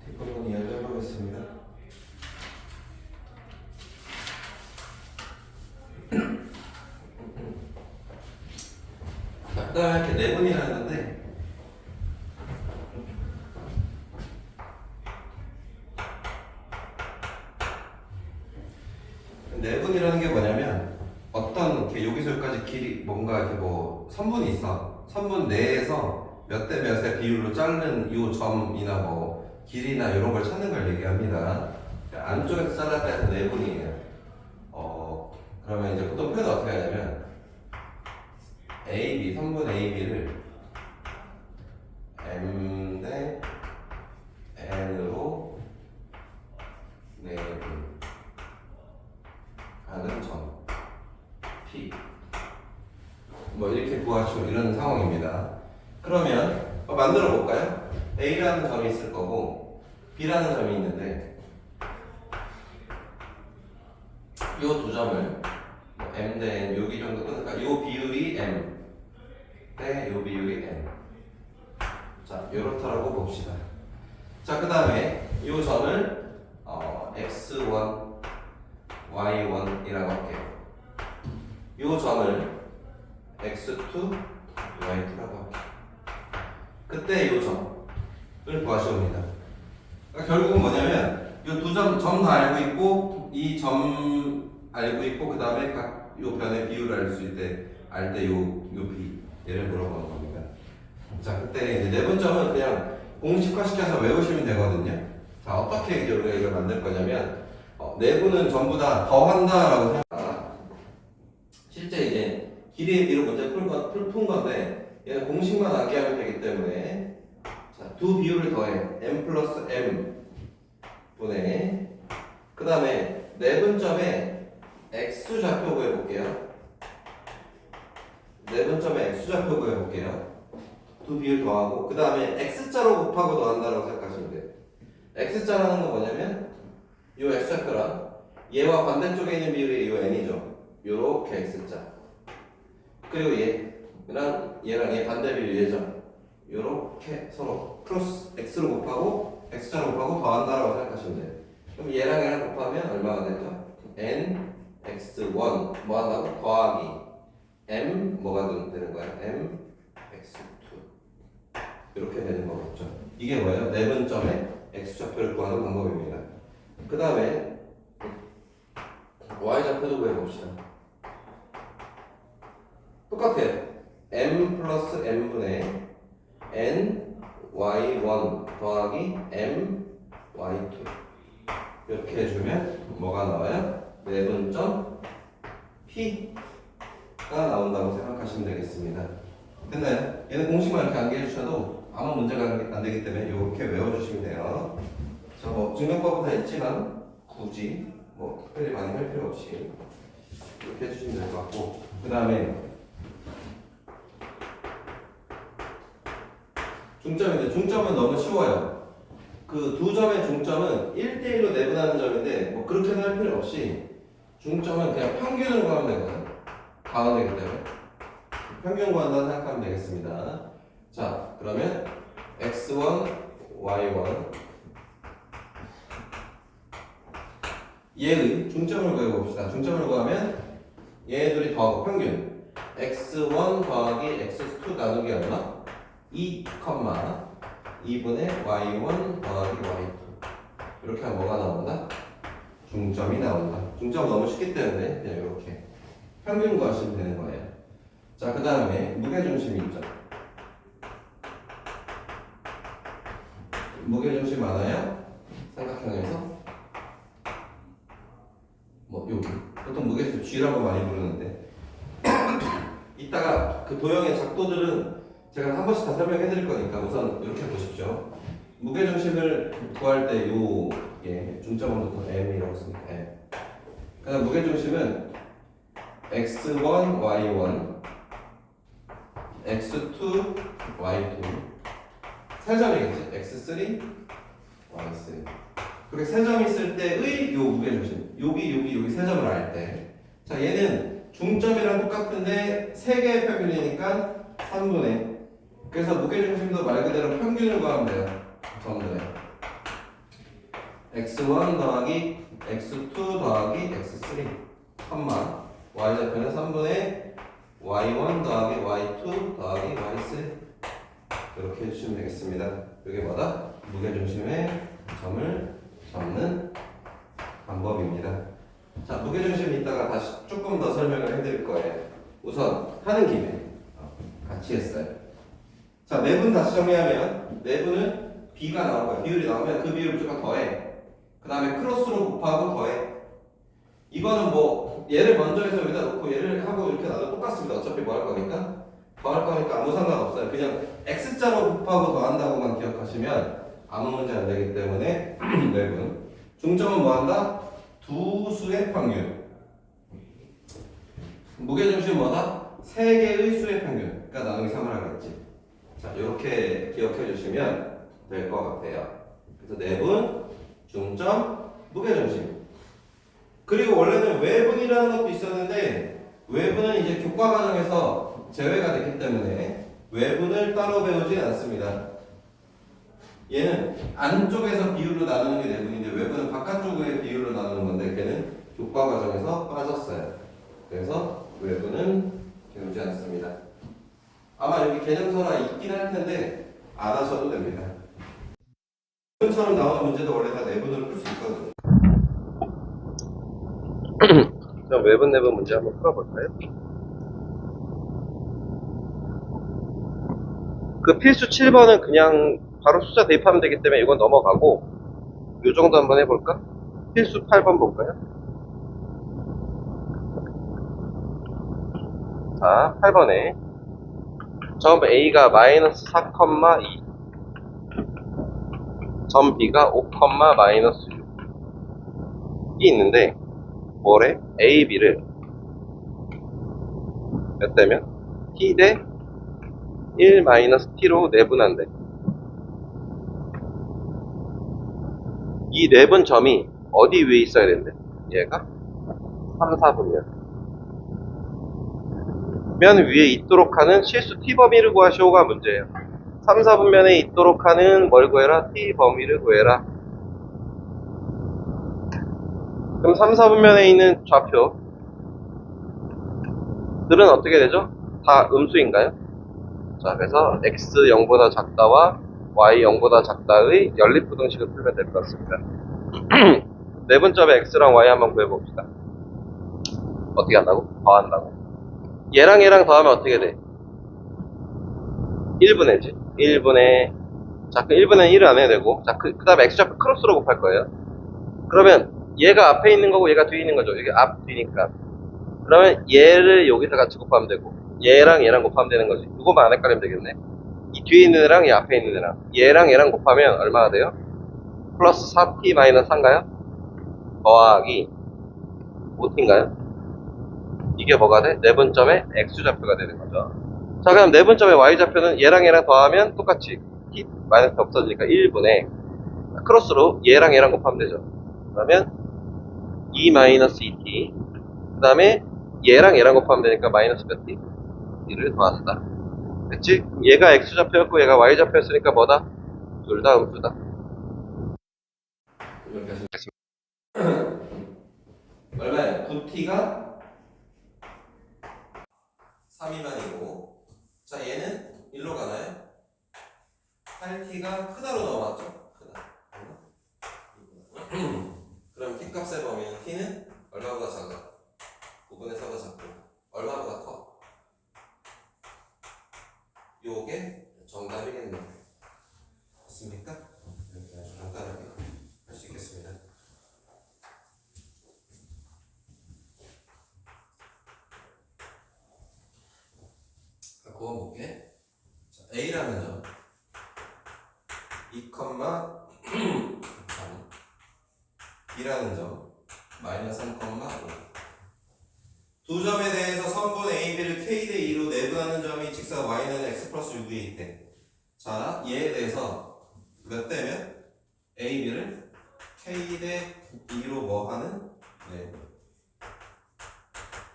뒷부분 이야기해보겠습니다. 자, 그 다음에 이렇게 내분이라는데 내분이라는 게 뭐냐면 어떤 이렇게 여기서 여기까지 길이 뭔가 이렇게 뭐 선분이 있어. 선분 내에서 몇 대 몇의 비율로 자르는 이 점이나 뭐 길이나 이런 걸 찾는 걸 얘기합니다. 안쪽에서 잘랐다 해서 내분이에요. 그러면 이제 보통 표현 어떻게 하냐면 AB, 선분 AB를 M 대 N으로 내분 하는 점 P 뭐 이렇게 구하시고 이런 상황입니다. 그러면 만들어 볼까요? A라는 점이 있을 거고 B라는 점이 있는데 이 두 점을 M 대 N 여기 정도 끊을까? 이 비율이 M 대 이 비율이 N. 자, 요렇다라고 봅시다. 자, 그 다음에 이 점을 X1, Y1이라고 할게요. 이 점을 X2, Y2라고 할게요. 그때 이 점을 구하시옵니다. 그러니까 결국은 뭐냐면 이 두 점 다 알고 있고 이 점 알고 있고 그 다음에 각 요 변의 비율을 알 수 있대 알 때 요 B 얘를 물어보는 겁니다. 자, 그때 이제 네 번점은 그냥 공식화시켜서 외우시면 되거든요. 자, 어떻게 이제 우리가 이걸 만들 거냐면 내부는 전부 다 더한다라고 생각합니다. 실제 이제 길이의 비로 문제 푼 건데 얘는 공식만 암기하면 되기 때문에 자, 두 비율을 더해 m 플러스 m 분의 그 다음에 내분점에 x 좌표 구해볼게요. 내분점에 x 좌표 구해볼게요. 두 비율 더하고 그 다음에 x자로 곱하고 더한다라고 생각하시면 돼요. x자라는 건 뭐냐면 이 x좌표랑 얘와 반대쪽에 있는 비율이 이 n이죠. 요렇게 x자 그리고 얘랑 얘 반대 비율 얘죠. 요렇게 서로 크로스 x로 곱하고 x자로 곱하고 더한다라고 생각하시면 돼요. 그럼 얘랑 곱하면 얼마가 되죠? n x1 뭐 한다고? 더하기 m 뭐가 되는 거예요? m x2 이렇게 되는 거겠죠. 이게 뭐예요? 내분점의 x좌표를 구하는 방법입니다. 그 다음에 y좌표도 구해봅시다. 똑같아요. m 플러스 n분의 n y1 더하기 m y2 이렇게 해주면 뭐가 나와요? 내분점 P가 나온다고 생각하시면 되겠습니다. 됐나요? 얘는 공식만 이렇게 암기해 주셔도 아무 문제가 안 되기 때문에 이렇게 외워주시면 돼요. 자, 뭐 증명법은 다 있지만 굳이 뭐 특별히 많이 할 필요 없이 이렇게 해주시면 될 것 같고 그 다음에 중점인데 중점은 너무 쉬워요. 그 두 점의 중점은 1대1로 내분하는 점인데 뭐 그렇게는 할 필요 없이 중점은 그냥 평균으로 구하면 되거든요. 가운데이기 때문에 평균 구한다고 생각하면 되겠습니다. 자, 그러면 x1, y1 얘의 중점을 구해봅시다. 중점을 구하면 얘들이 더하고 평균 x1 더하기 x2 나누기 얼마? 2, 2분의 y1 더하기 y2 이렇게 하면 뭐가 나온다? 중점이 나온다. 중점 너무 쉽기 때문에 그냥 이렇게 평균 구하시면 되는 거예요. 자, 그 다음에 무게중심이 있죠. 무게중심 많아요? 삼각형에서 뭐 여기 보통 무게중심 G라고 많이 부르는데 이따가 그 도형의 작도들은 제가 한 번씩 다 설명해 드릴 거니까 우선 이렇게 보십시오. 무게중심을 구할 때 요 중점을 놓고 M이라고 씁니다. M. 그 다음 무게중심은 X1, Y1 X2, Y2 세 점이겠지? X3, Y3 그렇게 세 점이 있을 때의 요 무게중심 여기 세 점을 알 때 자 얘는 중점이랑 똑같은데 3개의 평균이니까 3분의. 그래서 무게중심도 말 그대로 평균을 구하면 돼요. 점들의 x1 더하기 x2 더하기 x3 컴마 y좌표는 3분의 y1 더하기 y2 더하기 y3 이렇게 해주시면 되겠습니다. 이게 뭐다? 무게중심의 점을 잡는 방법입니다. 자, 무게중심 이따가 다시 조금 더 설명을 해드릴 거예요. 우선 하는 김에 같이 했어요. 자, 내분 다시 정리하면 내분은 B가 나올 거야. 비율이 나오면 그 비율을 무조건 더해. 그 다음에 크로스로 곱하고 더해. 이거는 뭐 얘를 먼저 해서 여기다 놓고 얘를 하고 이렇게 놔도 똑같습니다. 어차피 뭐 할 거니까 더할 거니까 아무 상관없어요. 그냥 X자로 곱하고 더한다고만 기억하시면 아무 문제 안 되기 때문에 내분 중점은 뭐 한다? 두 수의 평균. 무게중심 뭐다? 3개의 수의 평균. 그러니까 나누기 3을 하겠지. 자, 이렇게 기억해 주시면 될 것 같아요. 그래서 내분, 중점, 무게중심. 그리고 원래는 외분이라는 것도 있었는데 외분은 이제 교과 과정에서 제외가 됐기 때문에 외분을 따로 배우진 않습니다. 얘는 안쪽에서 비율로 나누는 게 내분인데 외분은 바깥쪽의 비율로 나누는 건데 걔는 교과 과정에서 빠졌어요. 그래서 외분은 배우지 않습니다. 아마 여기 개념서나 있긴 할 텐데 안 하셔도 됩니다. 내분처럼 나오는 문제도 원래 다 내분으로 풀 수 있거든요. 그럼 외분 내분 문제 한번 풀어볼까요? 그 필수 7번은 그냥 바로 숫자 대입하면 되기 때문에 이건 넘어가고 요 정도 한번 해볼까? 필수 8번 볼까요? 자, 8번에 점 A가 마이너스 4,2 점 B가 5, 마이너스 6이 있는데 뭐래? A, B를 몇 대면? T 대 1 마이너스 T로 내분한대. 이 내분 점이 어디 위에 있어야 된대? 얘가 3, 4분면 면 위에 있도록 하는 실수 T 범위를 구하시오가 문제예요. 3, 4분면에 있도록 하는 뭘 구해라? T 범위를 구해라. 그럼 3, 4분면에 있는 좌표들은 어떻게 되죠? 다 음수인가요? 자, 그래서 x 0보다 작다와 y 0보다 작다의 연립부등식을 풀면 될 것 같습니다. 내분점의 x랑 y 한번 구해봅시다. 어떻게 한다고? 더한다고. 얘랑 얘랑 더하면 어떻게 돼? 1분의지. 1분의 자, 그 1분의 1을 안 해도 되고 자, 그 다음에 x좌표 크로스로 곱할 거예요. 그러면 얘가 앞에 있는 거고 얘가 뒤에 있는 거죠. 이게 앞, 뒤니까. 그러면 얘를 여기서 같이 곱하면 되고 얘랑 얘랑 곱하면 되는 거지. 이거만 안 헷갈리면 되겠네. 이 뒤에 있는 애랑 이 앞에 있는 애랑 얘랑 얘랑 곱하면 얼마가 돼요? 플러스 4t 마이너스 3인가요? 더하기 5t인가요? 이게 뭐가 돼? 내분점의 x좌표가 되는 거죠. 자, 그럼 내분점의 y좌표는 얘랑 얘랑 더하면 똑같이 t 마이너스 없어지니까 1분의 크로스로 얘랑 얘랑 곱하면 되죠. 그러면 2 마이너스 2t 그 다음에 얘랑 얘랑 곱하면 되니까 마이너스 몇 t? 이를 더한다. 그치? 얘가 x좌표였고 얘가 y좌표였으니까 뭐다? 둘 다 음수다. 이렇게 하시면 되겠습니다. 얼마예요? 9t가 3 미만이고 자, 얘는 1로 가나요? 8t가 크다로 넘어왔죠? 크다. 그럼 t값의 범위는 t는 얼마보다 작아? 9분의 4보다 작고 얼마보다 커? 요게 정답이겠네요. 맞습니까? 이렇게 아주 간단하게 할 수 있겠습니다. 그어볼게. A라는 점 2, 3 B라는 점 마이너스 3, 5 두 점에 대해서 선분 A, B를 K 대 2로 내분하는 점이 직사 Y는 X 플러스 6에 있대. 자, 얘에 대해서 몇 대면 A, B를 K 대 2로 뭐 하는?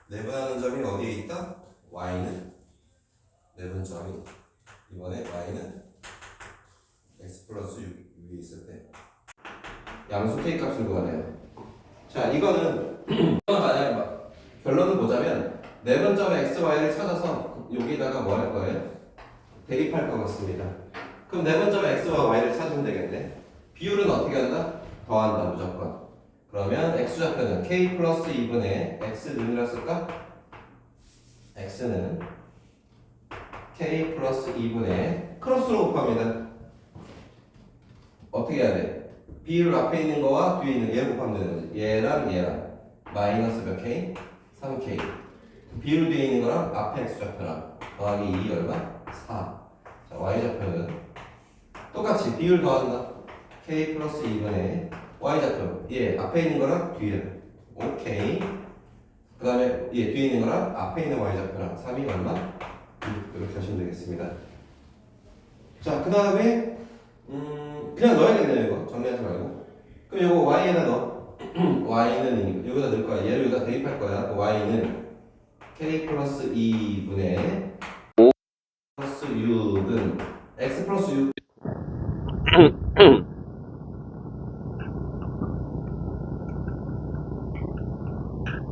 내분하는 점이 어디에 있다? y는 내분 점이 이번에 y는 x 플러스 6 위에 있을 때 양수 k 값을 구하래요. 자, 이거는 만약에 결론을 보자면 내분 점 x, y를 찾아서 여기다가 뭐 할 거예요? 대입할 것 같습니다. 그럼 내분 점 x와 y를 찾으면 되겠네. 비율은 어떻게 한다? 더한다 무조건. 그러면 x좌표는 k 플러스 2분의 x는이라 쓸까? x는 k 플러스 2분의 크로스로 곱합니다. 어떻게 해야 돼? 비율 앞에 있는 거와 뒤에 있는 얘 곱하면 되는 거지. 얘랑 마이너스 몇 k? 3k. 비율 뒤에 있는 거랑 앞에 x좌표랑 더하기 2 얼마? 4. 자, y좌표는 똑같이 비율 더한다. k 플러스 2분의 y좌표. 얘 앞에 있는 거랑 뒤에 5k. 그 다음에 얘 뒤에 있는 거랑 앞에 있는 y좌표랑 3이 얼마? 6. 이렇게 하시면 되겠습니다. 자, 그 다음에 그냥 넣어야겠네요. 이거 정리하지 말고. 그럼 이거 y에다 넣어. y는 여기다 넣을 거야. 얘를 여기다 대입할 거야. y는 k 플러스 2분의 5 플러스 6은 x 플러스 6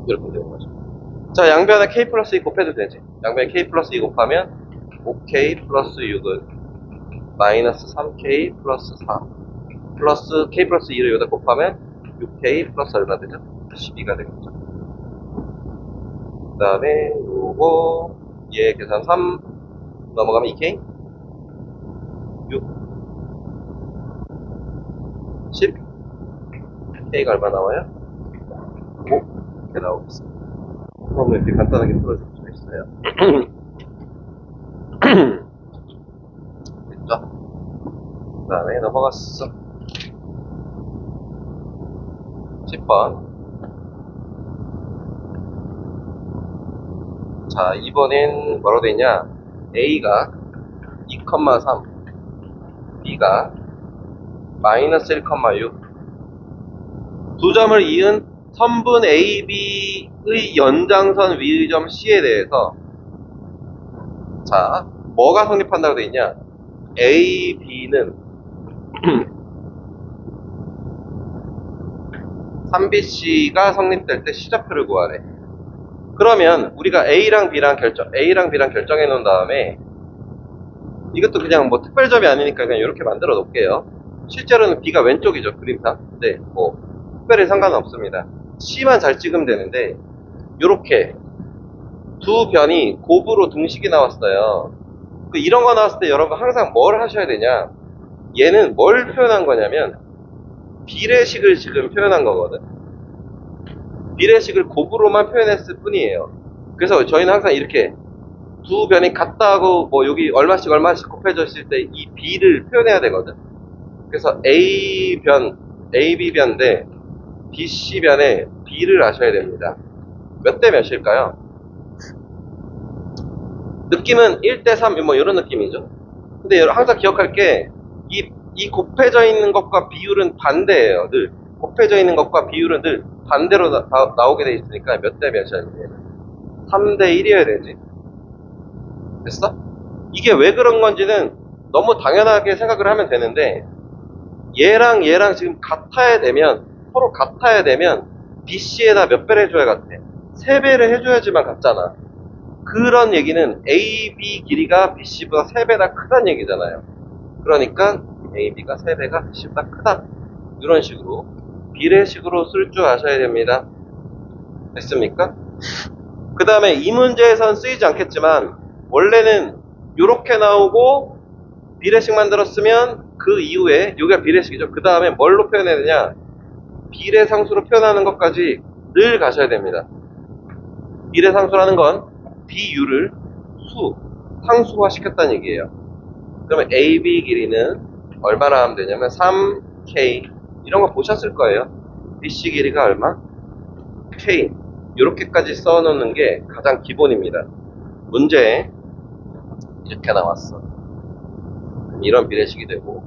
이렇게 되는 거죠. 자, 양변에 k 플러스 2 곱해도 되지. 양변에 k 플러스 2 곱하면 5k 플러스 6은 마이너스 3k 플러스 4 플러스 k 플러스 2를 여기다 곱하면 6k 플러스 얼마 되죠? 12가 되겠죠. 그 다음에 요거 얘 계산 3 넘어가면 2k 6 10 k가 얼마 나와요? 5 이렇게 나오겠습니다. 그럼 이렇게 간단하게 풀어줄 수 있어요. 됐죠? 그 다음에 넘어갔어. 10번. 자, 이번엔 뭐라고 되냐? A가 2,3, B가 마이너스 1,6. 두 점을 이은 선분 AB의 연장선 위의 점 C에 대해서 자, 뭐가 성립한다고 되어 있냐? A, B는 3BC가 성립될 때 C좌표를 구하래. 그러면 우리가 A랑 B랑 결정해 놓은 다음에 이것도 그냥 뭐 특별점이 아니니까 그냥 이렇게 만들어 놓을게요. 실제로는 B가 왼쪽이죠, 그림상. 근데 뭐 특별히 상관은 없습니다. C만 잘 찍으면 되는데 이렇게 두 변이 곱으로 등식이 나왔어요. 이런 거 나왔을 때 여러분 항상 뭘 하셔야 되냐? 얘는 뭘 표현한 거냐면 비례식을 지금 표현한 거거든. 비례식을 곱으로만 표현했을 뿐이에요. 그래서 저희는 항상 이렇게 두 변이 같다 하고 뭐 여기 얼마씩 곱해져 있을 때 이 B를 표현해야 되거든. 그래서 AB 변 대 BC변에 B를 아셔야 됩니다. 몇 대 몇일까요? 느낌은 1대3 뭐 이런 느낌이죠. 근데 항상 기억할 게 이 곱해져 있는 것과 비율은 반대예요. 늘 곱해져 있는 것과 비율은 늘 반대로 나오게 돼 있으니까 몇 대 몇이야? 3대 1이어야 되지. 됐어? 이게 왜 그런 건지는 너무 당연하게 생각을 하면 되는데 얘랑 지금 서로 같아야 되면 BC에다 몇 배를 해줘야 같아? 3배를 해줘야지만 같잖아. 그런 얘기는 AB 길이가 BC보다 3배나 크다는 얘기잖아요. 그러니까 AB가 3배가 BC보다 크다. 이런 식으로 비례식으로 쓸 줄 아셔야 됩니다. 됐습니까? 그 다음에 이 문제에선 쓰이지 않겠지만 원래는 이렇게 나오고 비례식 만들었으면 그 이후에 여기가 비례식이죠. 그 다음에 뭘로 표현해야 되냐? 비례상수로 표현하는 것까지 늘 가셔야 됩니다. 비례상수라는 건 비율을 상수화 시켰다는 얘기예요. 그러면 AB 길이는 얼마나 하면 되냐면 3K 이런 거 보셨을 거예요. BC 길이가 얼마? K 이렇게까지 써놓는 게 가장 기본입니다. 문제에 이렇게 나왔어. 이런 비례식이 되고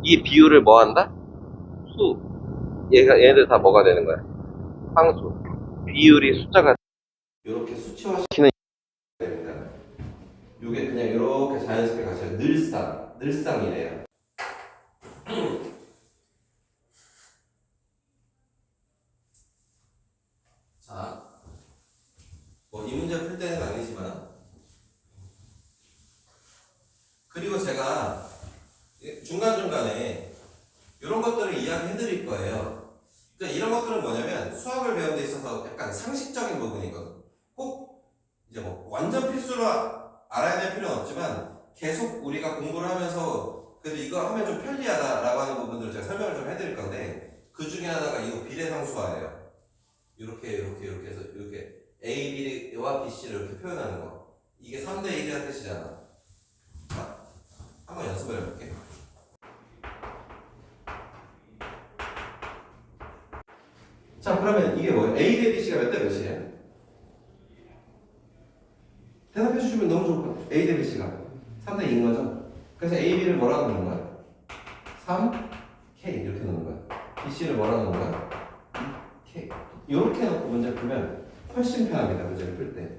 이 비율을 뭐 한다? 얘들 다 뭐가 되는 거야? 상수. 비율이 숫자가 이렇게 수치화시키는 이렇게 자연스럽게 가셔요. 늘상이래요. 자, 뭐 이 문제 풀 때는 아니지만, 그리고 제가 중간중간에 이런 것들을 이야기해 드릴 거예요. 그러니까 이런 것들은 뭐냐면 수학을 배우는 데 있어서 약간 상식적인 부분이거든. 꼭 이제 뭐 완전 필수로 알아야 될 필요는 없지만 계속 우리가 공부를 하면서 그래도 이거 하면 좀 편리하다라고 하는 부분들을 제가 설명을 좀 해드릴 건데, 그 중에 하나가 이거 비례상수화예요. 이렇게 해서 이렇게 AB와 BC를 이렇게 표현하는 거. 이게 3대 1이라는 뜻이잖아. 자, 한번 연습을 해볼게. 자, 그러면 이게 뭐예요? A 대 BC가 몇 대 몇이에요? 대답해 주시면 너무 좋을 것 같아요. A 대 BC가 3대 2인 거죠? 그래서 A, B를 뭐라고 넣는 거야? 3, K 이렇게 넣는 거야. BC를 뭐라고 넣는 거야? K. 이렇게 놓고 문제를 풀면 훨씬 편합니다. 문제를 풀 때.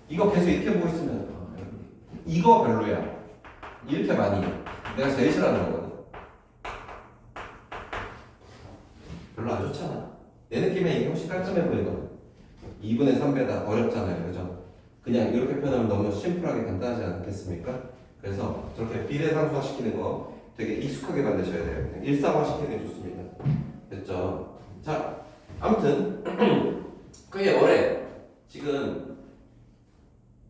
이거 계속 이렇게 보고 있으면 이거 별로야. 이렇게 많이 내가 제일 싫어하는 거거든. 별로 안 좋잖아. 내 느낌에 이게 훨씬 깔끔해 보이거든. 2분의 3배다 어렵잖아요, 그죠? 그냥 이렇게 표현하면 너무 심플하게 간단하지 않겠습니까? 그래서 저렇게 비례상수화 시키는 거 되게 익숙하게 만드셔야 돼요. 그냥 일상화 시키는 게 좋습니다. 됐죠? 자, 아무튼 그게 뭐래? 지금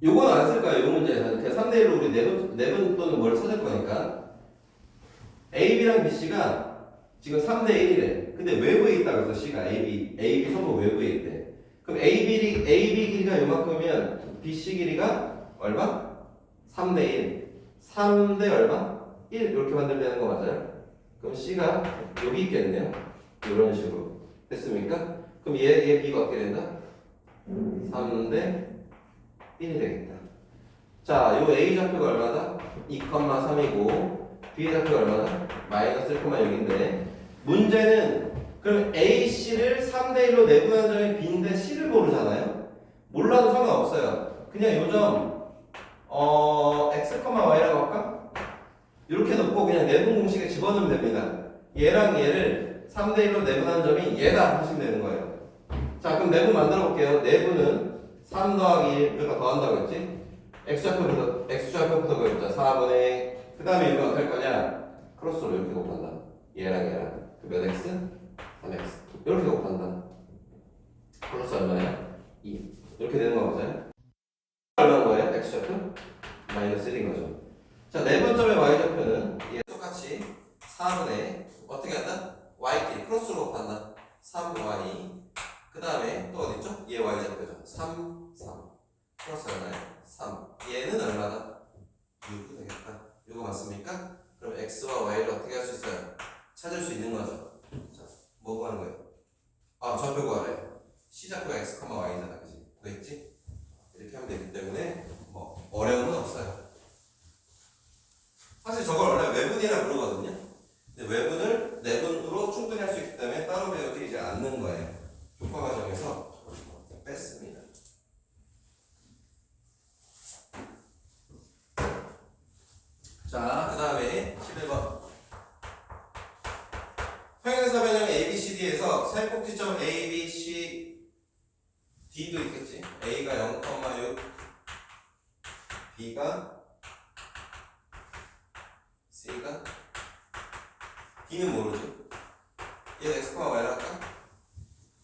요건 안 쓸 거예요. 요 문제에서는 그냥 3대 1로 우리 내분 또는 뭘 찾을 거니까 AB랑 BC가 지금 3대 1이래. 근데 외부에 있다고 해서 C가 AB 선도 외부에 있대. 그럼 AB 길이가 요만큼이면 BC 길이가 얼마? 3대 1. 3대 얼마? 1 이렇게 만들려는 거 맞아요? 그럼 C가 여기 있겠네요. 이런 식으로. 됐습니까? 그럼 얘 B가 어떻게 된다? 3대 1이 되겠다. 자, 요 A 좌표가 얼마다? 2,3이고 B의 좌표가 얼마다? 마이너스 1,6인데 문제는 그럼 AC를 3대 1로 내분하는 점이 B인데 C를 모르잖아요? 몰라도 상관없어요. 그냥 요점 X, Y라고 할까? 이렇게 놓고 그냥 내분 공식에 집어넣으면 됩니다. 얘랑 얘를 3대 1로 내분하는 점이 얘다 하시면 되는 거예요. 자, 그럼 내분 만들어 볼게요. 내분은 3 더하기 1, 우리가 더한다고 했지? X좌표부터 그랬죠. 4분의 그 다음에 이거 어떻게 할 거냐? 크로스로 이렇게 곱한다. 얘랑 그 몇 X? 3X 이렇게 곱한다. 플러스 얼마야? 2 이렇게 되는 거 맞아요? 얼마인 거예요? X좌표? 마이너스 1인 거죠. 자, 네 번점의 Y좌표는 얘 똑같이 4분의 어떻게 한다? Y끼리 크로스로 곱한다. 3Y 그 다음에 또 어딨죠? 얘 Y좌표죠. 3, 3 플러스 얼마야? 3 얘는 얼마다? 6 되겠다. 이거 맞습니까? 그럼 X와 Y를 어떻게 할 수 있어요? 찾을 수 있는 거죠. 자, 뭐 구하는 거예요? 아, 좌표 구하래. C좌표가 X, Y잖아. 그지? 구했지? 이렇게 하면 되기 때문에 뭐 어려움은 없어요. 사실 저걸 원래 외분이라 부르거든요. 근데 외분을 내분으로 충분히 할 수 있기 때문에 따로 배우지 않는 거예요. 교과 과정에서 뺐습니다. 자, 그 다음에 11번. 평행사변형 ABCD에서 세 꼭지점 A, B, C, D도 있겠지. A가 0,6, B가 C가 D는 모르죠. 얘 X, Y를 할까?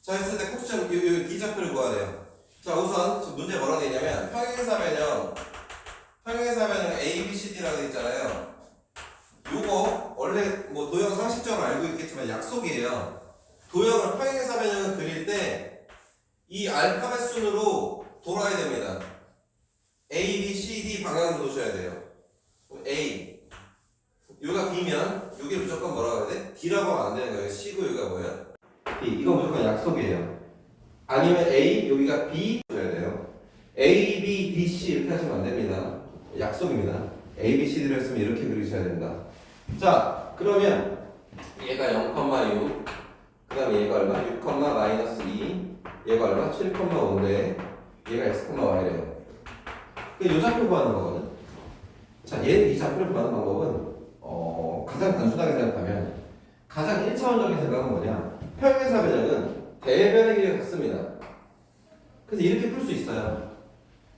자, 했을 때 꼭지점 D 좌표를 구해야 돼요. 자, 우선 지금 문제 뭐라고 되어 있냐면 평행사변형 ABCD라고 되어 있잖아요. 요거 원래 뭐 도형 상식적으로 알고 있겠지만 약속이에요. 도형을 평행사변형을 그릴 때 이 알파벳 순으로 돌아야 됩니다. A, B, C, D 방향으로 놓으셔야 돼요. A 여기가 B면 여기 무조건 뭐라고 해야 돼? D라고 하면 안 되는 거예요. C고 여기가 뭐예요? B. 이거 무조건 약속이에요. 아니면 A 여기가 B 줘야 돼요. A, B, D, C 이렇게 하시면 안 됩니다. 약속입니다. A, B, C, D를 했으면 이렇게 그리셔야 된다. 자, 그러면 얘가 0,6 그 다음에 얘가 얼마? 6, 마이너스 2 얘가 얼마? 7,5인데 얘가 X, Y래요. 요 좌표 구하는 거거든. 자, 이 좌표를 구하는 방법은 가장 단순하게 생각하면 가장 1차원적인 생각은 뭐냐? 평행사 변형은 대변의 길이가 같습니다. 그래서 이렇게 풀 수 있어요.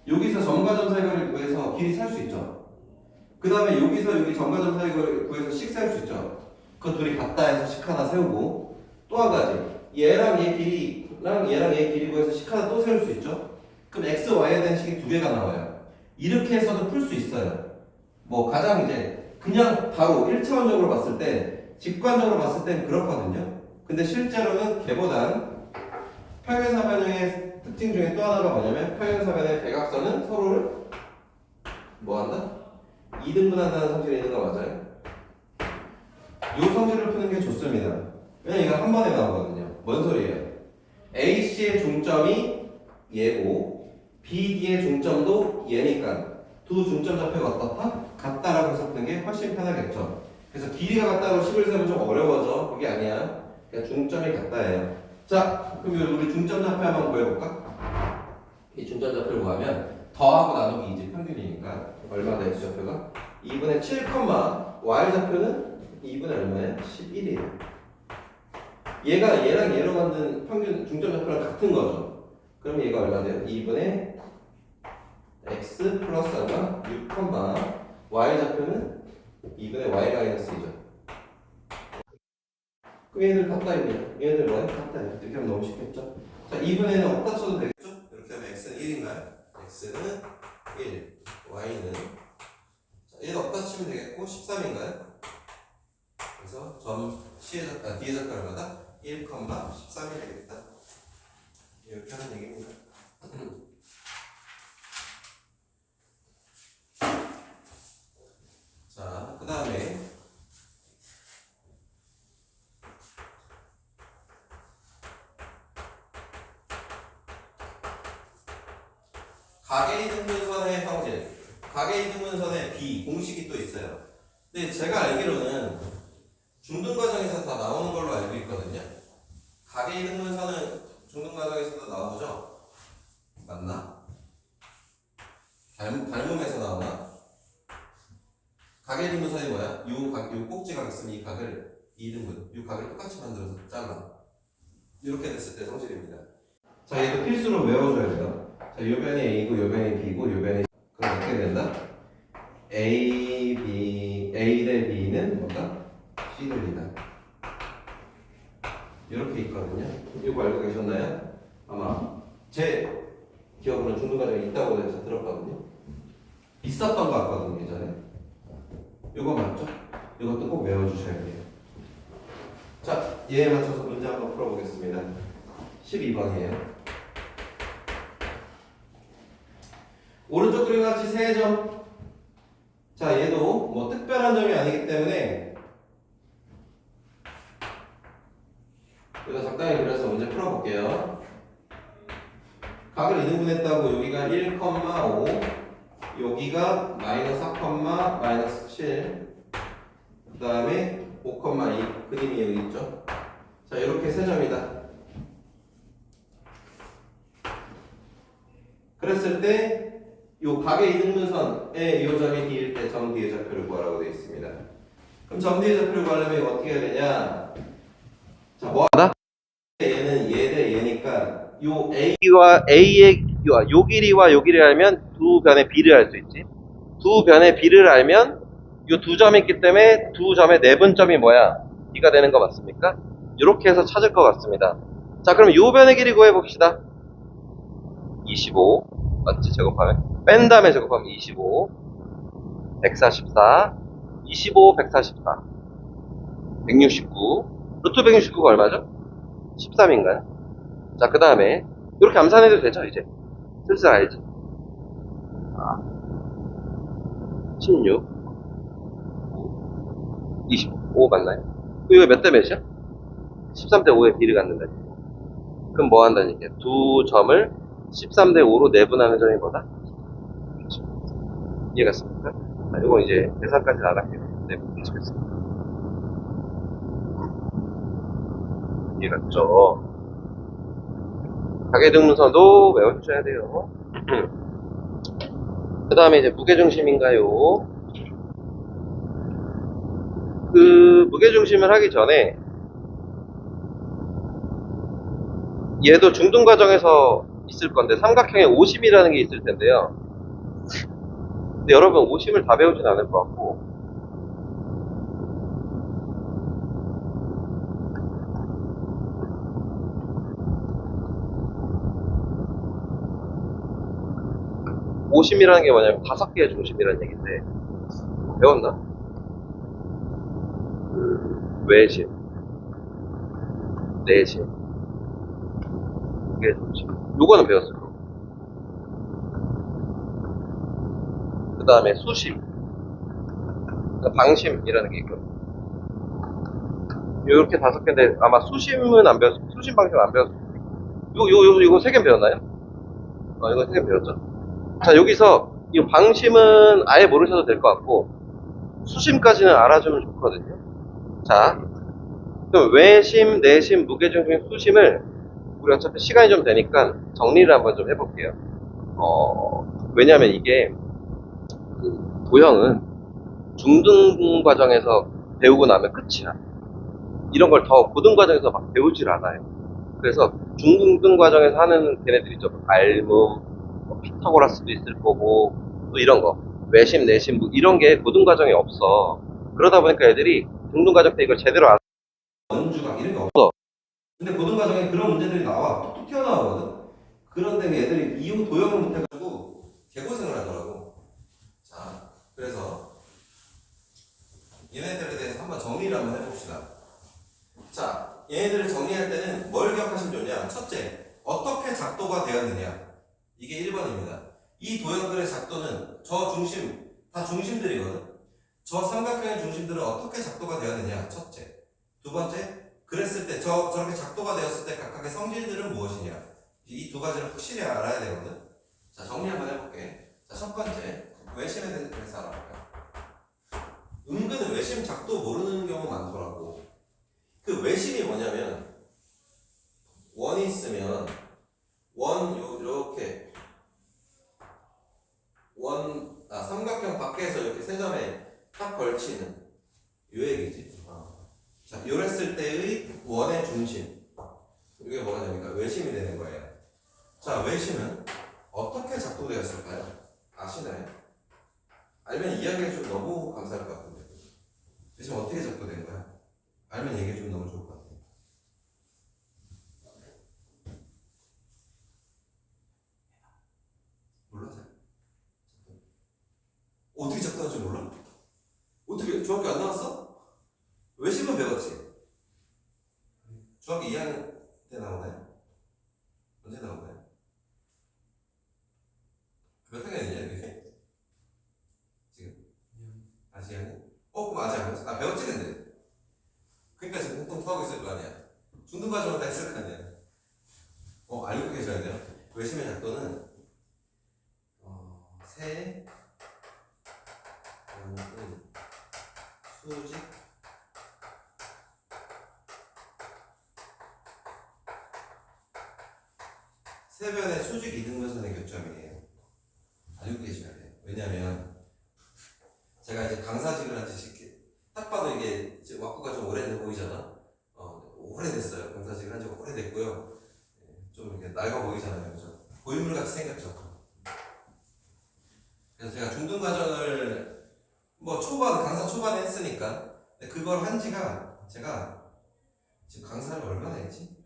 여기서 점과 점 사이 거리를 구해서 길이 살 수 있죠. 그 다음에 여기서 여기 점과 점 사이 거리를 구해서 식 세울 수 있죠. 그 둘이 같다 해서 식 하나 세우고, 또 한 가지 얘랑 얘 길이랑 얘랑 얘 길이 구해서 식 하나 또 세울 수 있죠. 그럼 x, y에 대한 식이 두 개가 나와요. 이렇게 해서도 풀 수 있어요. 뭐 가장 이제 그냥 바로 1차원적으로 봤을 때, 직관적으로 봤을 땐 그렇거든요. 근데 실제로는 걔보단 평행사 변형의 특징 중에 또 하나가 뭐냐면, 평행사 변형의 대각선은 서로를 뭐한다? 2등분한다는 성질이 있는 거 맞아요? 이 성질을 푸는 게 좋습니다. 왜냐면 이거 한 번에 나오거든요. 뭔 소리예요? AC의 중점이 얘고 BD의 중점도 얘니까 두 중점 좌표가 어떻다? 같다라고 해서 푸는 게 훨씬 편하겠죠. 그래서 길이가 같다고 식을 세면 좀 어려워져. 그게 아니야. 그냥 중점이 같다예요. 자, 그럼 우리 중점 좌표 한번 구해볼까? 이 중점 좌표를 구하면 더하고 나누기 2지 평균이니까 얼마 돼? 좌표가 2분의 7, y 좌표는 2분의 얼마야? 11이에요. 얘가 얘랑 얘로 만든 평균 중점 좌표랑 같은 거죠. 그럼 얘가 얼마 돼요? 2분의 x 플러스 얼마? 6, y 좌표는 2분의 y-2죠. 그럼 얘들 같다 이거죠. 얘들 뭐야? 같다. 이렇게 하면 너무 쉽겠죠? 자, 2분에는 없다 쳐도 되겠죠? 이렇게 하면 x는 1인가요? x는 1, y는 자, 얘도 없다 치면 되겠고 13인가요? 그래서 점 C의 작가, D의 작가 얼마다? 1, 13이 되겠다. 이렇게 하는 얘기입니다. 자, 그 다음에 가계이등분선의 형질, 가계이등분선의 B 공식이 또 있어요. 근데 제가 알기로는 중등과정에서 다 나오는 걸로 알고 있거든요. 가계이등분선은 중등과정에서도 나오죠? 맞나? 닮음에서 나오나? 가계이등분선이 뭐야? 요 꼭지가 있으면 이 각을 2등분, 요 각을 똑같이 만들어서 잘라. 이렇게 됐을 때 성질입니다. 자, 얘도 필수로 외워줘야 돼요. 자, 요 변이 A고 요 변이 B고 요 변이 그럼 어떻게 된다? A 대 B는 뭐다? C 대 B다. 이렇게 있거든요. 이거 알고 계셨나요? 아마 제 기억으로는 중등과정에 있다고 해서 들었거든요. 있었던 거 같거든요, 예전에. 이거 맞죠? 이것도 꼭 외워주셔야 돼요. 자, 얘에 맞춰서 문제 한번 풀어보겠습니다. 12번이에요. 오른쪽 그림과 같이 세 점. 자, 얘도 뭐 특별한 점이 아니기 때문에 이거 적당히 그려서 문제 풀어볼게요. 각을 2등분했다고 여기가 1,5, 여기가 마이너스 4, 마이너스 7, 그 다음에 5,2 그림이 여기 있죠. 자, 이렇게 세 점이다. 그랬을 때 요 각의 이등분선의 이 점이 D일 때 점 D의 좌표를 구하라고 되어 있습니다. 그럼 점 D의 좌표를 구하려면 이거 어떻게 해야 되냐? 자, 뭐하다? 얘는 얘 대 얘니까 요 A와 A의 요 길이와 요 길이를 알면 두 변의 B를 알 수 있지. 두 변의 B를 알면 요 두 점이 있기 때문에 두 점의 내분점이 뭐야? B가 되는 거 맞습니까? 이렇게 해서 찾을 것 같습니다. 자, 그럼 요 변의 길이 구해봅시다. 25 맞지? 제곱하면 뺀 다음에 제곱하면 25 144 25 144 169 루트 169가 얼마죠? 13인가요? 자, 그 다음에 이렇게 암산해도 되죠? 이제 슬슬 알지? 16 25 맞나요? 이거 몇 대 몇이야? 13대 5의 B를 갖는다. 그럼 뭐 한다니까? 두 점을 13대 5로 내분하는 점이 뭐다? 이해갔습니까? 자, 이거 이제 계산까지 안 할게요. 내분 계속했습니다. 이해갔죠? 가계등분선도 외워주셔야 돼요. 그 다음에 이제 무게중심인가요? 그 무게중심을 하기 전에 얘도 중등 과정에서 있을 건데 삼각형에 오심이라는 게 있을 텐데요. 근데 여러분 오심을 다 배우진 않을 것 같고 오심이라는 게 뭐냐면 5개의 중심이라는 얘기인데 배웠나? 외심, 내심, 무게중심 요거는 배웠을 거고 그 다음에 수심, 그러니까 방심이라는 게 있거든요. 요렇게 5개인데 아마 수심은 안 배웠을, 수심 방심 안 배웠을 거예요. 요거 3개 배웠나요? 이거 3개 배웠죠. 자, 여기서 이 방심은 아예 모르셔도 될 것 같고 수심까지는 알아주면 좋거든요. 자, 그럼 외심, 내심, 무게중심, 수심을 우리 어차피 시간이 좀 되니까 정리를 한번 좀 해볼게요. 왜냐면 이게 그 도형은 중등 과정에서 배우고 나면 끝이야. 이런 걸 더 고등 과정에서 막 배우질 않아요. 그래서 중등 과정에서 하는 걔네들이 좀 알몸, 피타고라스도 있을 거고 또 이런 거 외심, 내심 이런 게 고등 과정에 없어. 그러다 보니까 애들이 중등 과정 때 이걸 제대로 안 원주각 이런 게 없어. 근데 고등 과정에 그런 문제들이 나와 툭툭 튀어나오거든. 그런데 애들이 이후 도형을 못해가지고 개고생을 하더라고. 자, 그래서 얘네들에 대해서 한번 정리를 한번 해봅시다. 자, 얘네들을 정리할 때는 뭘 기억하시면 좋냐? 첫째, 어떻게 작도가 되었느냐? 이게 1번입니다. 이 도형들의 작도는 저 중심, 다 중심들이거든. 저 삼각형의 중심들은 어떻게 작도가 되었느냐? 첫째. 두 번째, 그랬을 때, 저렇게 작도가 되었을 때 각각의 성질들은 무엇이냐? 이 두 가지를 확실히 알아야 되거든. 자, 정리 한번 해볼게. 자, 첫 번째, 외심에 대해서 알아볼게요. 은근 외심 작도 모르는 경우 많더라고. 그 외심이 뭐냐면, 원이 있으면, 요렇게, 삼각형 밖에서 이렇게 세 점에 딱 걸치는, 요 얘기지. 자, 요랬을 때의 원의 중심. 이게 뭐가 됩니까? 외심이 되는 거예요. 자, 외심은 어떻게 작도되었을까요? 아시나요? 알면 이야기해주면 너무 감사할 것 같은데. 외심 어떻게 작도된 거야? 알면 얘기해주면 너무 좋을 것 같아요. 몰라? 어떻게 작도하는지 몰라? 어떻게 중학교 안 나왔어? 외심은 배웠지? 중학교 2학년 때 나오나요? 언제 나오나요? 몇 학년이냐 이게? 지금? 아직 아니? 그럼 아직 안 배웠어? 배웠지 근데? 그러니까 지금 공통 토하고 있을 거 아니야? 중등과정을 다 했을 거 아니야? 알고 계셔야 돼요. 외심의 작도는 세, 원근, 수직, 세변의 수직 이등변선의 교점이에요. 알고 계셔야 돼요. 왜냐면 제가 이제 강사직을 한 지 딱 봐도 이게 왁구가 좀 오래돼 보이잖아. 오래됐어요. 강사직을 한 지 오래됐고요. 좀 이렇게 낡아 보이잖아요. 그죠? 고인물같이 생겼죠. 그래서 제가 중등 과정을 강사 초반에 했으니까 그걸 한 지가 제가 지금 강사를 얼마나 했지?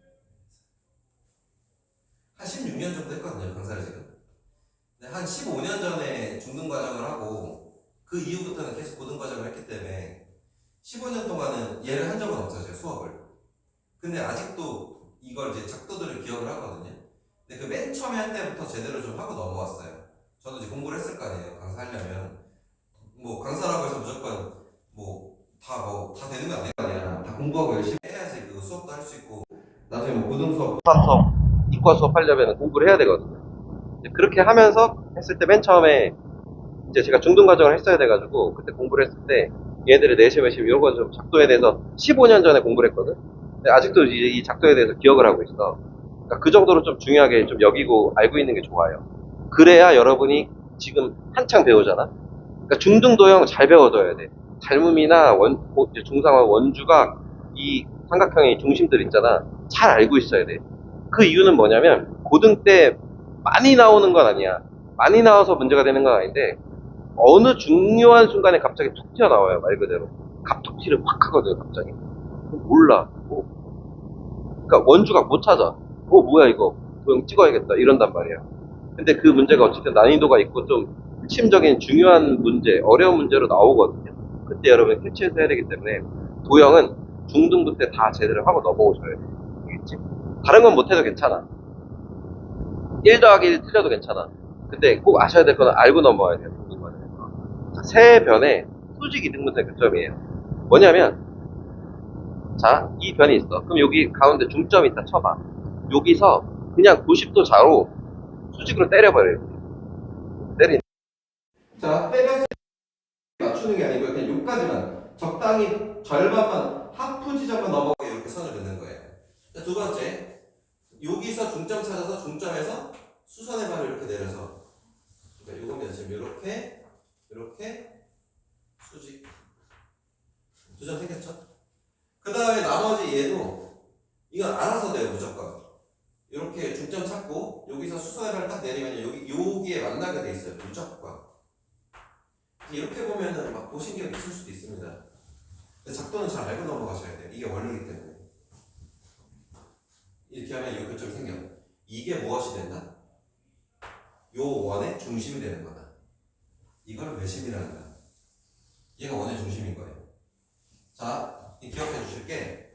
한 16년 정도 했거든요. 강사를 지금. 근데 한 15년 전에 중등 과정을 하고 그 이후부터는 계속 고등 과정을 했기 때문에 15년 동안은 얘를 한 적은 없어요. 제가 수업을. 근데 아직도 이걸 이제 작도들을 기억을 하거든요. 근데 그 맨 처음에 할 때부터 제대로 좀 하고 넘어왔어요. 저도 이제 공부를 했을 거 아니에요. 강사하려면. 강사라고 해서 무조건 다 되는 거 아니야. 다 공부하고 열심히 해야지 그 수업도 할 수 있고 나중에 고등 수업, 수학 수업, 이과 수업 하려면 공부를 해야 되거든요. 그렇게 하면서 했을 때 맨 처음에 이제 제가 중등 과정을 했어야 돼가지고 그때 공부를 했을 때 얘네들의 내심, 외심 이런 거 좀 작도에 대해서 15년 전에 공부를 했거든. 근데 아직도 이 작도에 대해서 기억을 하고 있어. 그러니까 그 정도로 좀 중요하게 좀 여기고 알고 있는 게 좋아요. 그래야 여러분이 지금 한창 배우잖아. 그러니까 중등 도형 잘 배워둬야 돼. 닮음이나 중상화 원주가 이 삼각형의 중심들 있잖아. 잘 알고 있어야 돼. 그 이유는 뭐냐면 고등 때 많이 나오는 건 아니야. 많이 나와서 문제가 되는 건 아닌데 어느 중요한 순간에 갑자기 툭 튀어나와요. 말 그대로. 갑툭튀를 확 하거든 갑자기. 몰라. 그러니까 원주가 못 찾아. 뭐야 이거. 도형 찍어야겠다. 이런단 말이야. 근데 그 문제가 어쨌든 난이도가 있고 좀 핵심적인 중요한 문제, 어려운 문제로 나오거든요. 그때 여러분 캐치해서 해야 되기 때문에 도형은 중등부 때 다 제대로 하고 넘어오셔야 돼. 알겠지? 다른 건 못해도 괜찮아. 1 더하기 1 틀려도 괜찮아. 근데 꼭 아셔야 될 거는 알고 넘어와야 돼요. 자, 세 변의 수직 이등분의 교점이에요. 뭐냐면 자, 이 변이 있어. 그럼 여기 가운데 중점이 있다 쳐봐. 여기서 그냥 90도 좌로 수직으로 때려버려요. 때리는. 자, 때렸을 때 맞추는 게 아니고요. 그냥 여기까지만. 적당히 절반만, 하프 지점만 넘어가게 이렇게 선을 긋는 거예요. 자, 두 번째. 여기서 중점 찾아서 중점에서 수선의 발을 이렇게 내려서. 그러니까 이겁니다. 지금 이렇게, 수직. 두 점 생겼죠? 그 다음에 나머지 얘도 이건 알아서 돼요. 무조건. 이렇게 중점 찾고 여기서 수선의 발을 딱 내리면 여기에 만나게 돼 있어요. 무조건. 이렇게 보면은 막 보신기가 있을 수도 있습니다. 근데 작도는 잘 알고 넘어가셔야 돼요. 이게 원리이기 때문에. 이렇게 하면 이 교점이 생겨. 이게 무엇이 된다? 요 원의 중심이 되는 거다. 이걸 외심이라는 거야. 얘가 원의 중심인 거예요. 자, 기억해 주실 게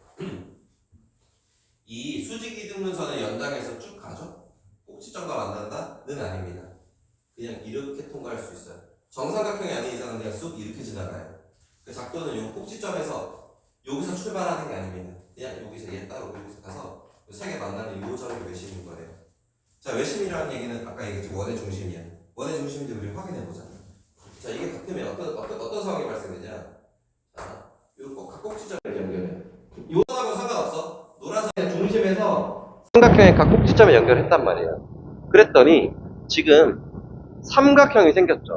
이 수직 이등분선의 연장에서 쭉 가죠? 꼭지점과 만난다는 아닙니다. 그냥 이렇게 통과할 수 있어요. 정삼각형이 아닌 이상은 그냥 쑥 이렇게 지나가요. 그 작도는 요 꼭지점에서 여기서 출발하는 게 아닙니다. 그냥 여기서 얘 따로 여기서 가서 세 개 만나는 요 점이 외심인 거예요. 자, 외심이라는 얘기는 아까 얘기했죠. 원의 중심이야. 원의 중심인지 우리 확인해보자. 자, 이게 같으면 어떤 상황이 발생되냐. 자, 요 각 꼭지점을 연결해. 요하고 상관없어. 노란색 중심에서 삼각형의 각 꼭지점에 연결했단 말이야. 그랬더니 지금 삼각형이 생겼죠.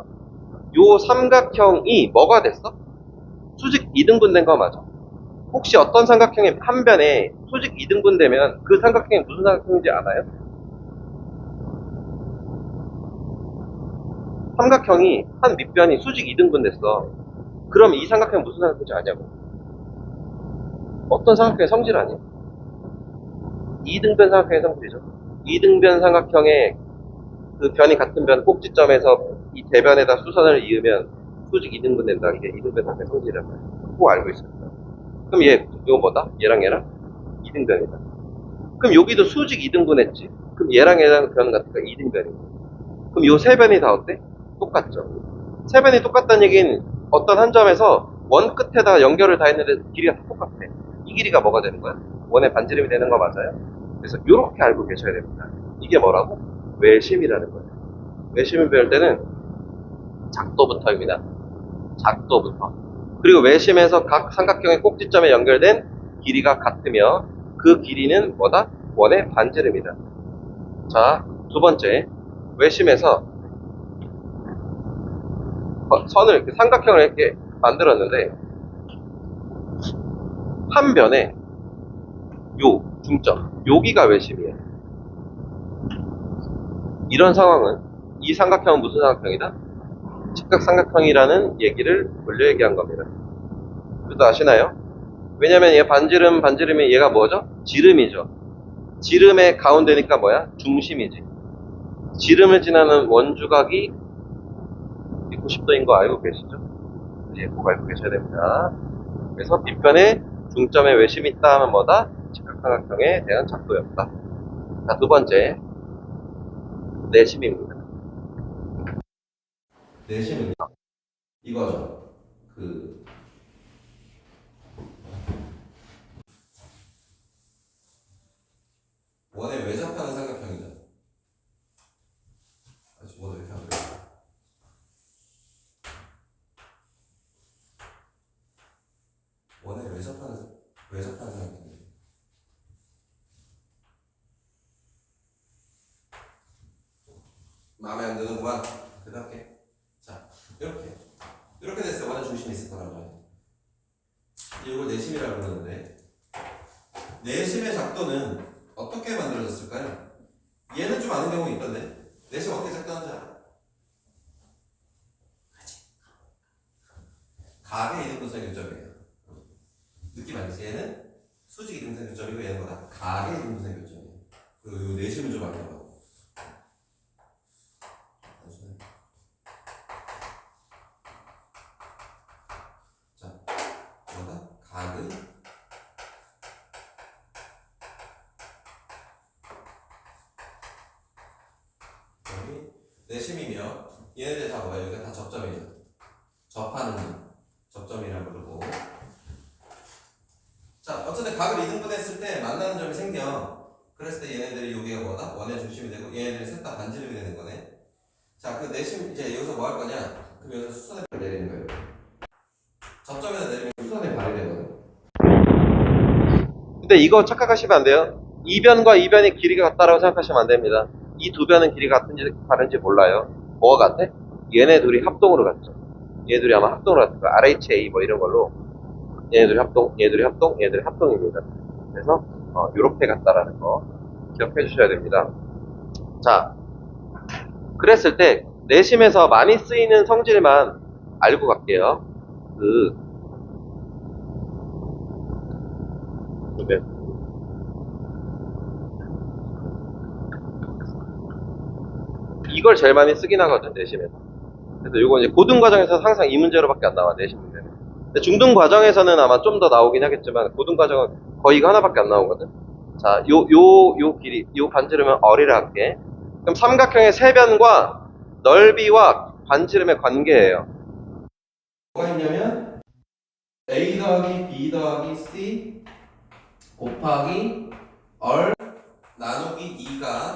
요 삼각형이 뭐가 됐어? 수직 이등분된 거 맞아. 혹시 어떤 삼각형의 한 변에 수직 이등분되면 그 삼각형이 무슨 삼각형인지 알아요? 삼각형이 한 밑변이 수직 이등분됐어. 그럼 이 삼각형은 무슨 삼각형인지 아냐고. 어떤 삼각형의 성질 아니야? 이등변 삼각형의 성질이죠. 이등변 삼각형의 그 변이 같은 변 꼭지점에서 이 대변에다 수선을 이으면 수직 이등분 된다. 이게 이등변 삼각형의 성질이란 말이야. 꼭 알고 있습니다. 그럼 이거 뭐다? 얘랑 이등변이다. 그럼 여기도 수직 이등분 했지. 그럼 얘랑 변 같으니까 이등변이고. 그럼 요 세 변이 다 어때? 똑같죠. 세 변이 똑같다는 얘기는 어떤 한 점에서 원 끝에다가 연결을 다 했는데 길이가 다 똑같아. 이 길이가 뭐가 되는 거야? 원의 반지름이 되는 거 맞아요? 그래서 이렇게 알고 계셔야 됩니다. 이게 뭐라고? 외심이라는 거예요. 외심을 배울 때는 작도부터입니다. 작도부터. 그리고 외심에서 각 삼각형의 꼭지점에 연결된 길이가 같으며 그 길이는 뭐다? 원의 반지름이다. 자, 두 번째. 외심에서 선을 삼각형을 이렇게 만들었는데 한 변에 요 중점 여기가 외심이에요. 이런 상황은 이 삼각형은 무슨 삼각형이다? 직각삼각형이라는 얘기를 돌려 얘기한 겁니다. 그래도 아시나요? 왜냐면 얘 반지름이 얘가 뭐죠? 지름이죠. 지름의 가운데니까 뭐야? 중심이지. 지름을 지나는 원주각이 90도인 거 알고 계시죠? 예, 꼭 알고 계셔야 됩니다. 그래서 밑변에 중점에 외심이 있다 하면 뭐다? 직각삼각형에 대한 작도였다. 자, 두 번째. 내심입니다. 내심은 이거죠. 원에 외접하는 삼각형이다. 아주 뭐도 이렇게 하고 원에 외접하는 삼각형이다. 마음에 안 드는구만. 그다음에 자, 이렇게 됐어요. 원의 중심이 있을 거란 말이에요. 내심의 작도는 어떻게 만들어졌을까요? 얘는 좀 아는 경우 있던데. 내심 어떻게 작동하는지 알아? 각의 이등분선 교점이에요. 느낌 알지? 얘는 수직 이등분선 교점이고 얘는 뭐다? 각의 이등분선 교점이에요. 그리고 이 내심은 좀 알아봐. 자, 뭐다? 각은 여기 내심이며 얘네들 다 뭐야? 여기가 다 접점이죠. 접하는 접점이라고 부르고. 자, 어쨌든 각을 이등분했을 때 만나는 점이 생겨. 그랬을 때 얘네들이 여기가 뭐다? 원의 중심이 되고 얘네들이 셋 다 반지름이 되는 거네. 자, 그 내심 이제 여기서 뭐 할 거냐? 그럼 여기서 수선에 내리는 거예요. 접점에다 내리면 수선에 발이 되거든. 근데 이거 착각하시면 안 돼요. 이 변과 이 변의 길이가 같다라고 생각하시면 안 됩니다. 이 두 변은 길이가 같은지 다른지 몰라요. 뭐가 같아? 얘네 둘이 합동으로 같죠. 얘네 둘이 아마 합동으로 같을 거야. RHA 뭐 이런 걸로 얘네들이 합동, 얘네들이 합동, 얘네들이 합동입니다. 그래서 요렇게 같다라는 거 기억해 주셔야 됩니다. 자, 그랬을 때 내심에서 많이 쓰이는 성질만 알고 갈게요. 네. 이걸 제일 많이 쓰긴 하거든, 내심에서. 그래서 요거 이제 고등 과정에서 항상 이 문제로밖에 안 나와, 내심 문제는. 근데 중등 과정에서는 아마 좀 더 나오긴 하겠지만 고등 과정은 거의 이거 하나밖에 안 나오거든. 자, 요 길이, 요 반지름은 어리라 할게. 그럼 삼각형의 세변과 넓이와 반지름의 관계예요. 뭐가 있냐면 A 더하기 B 더하기 C 곱하기 얼 나누기 2가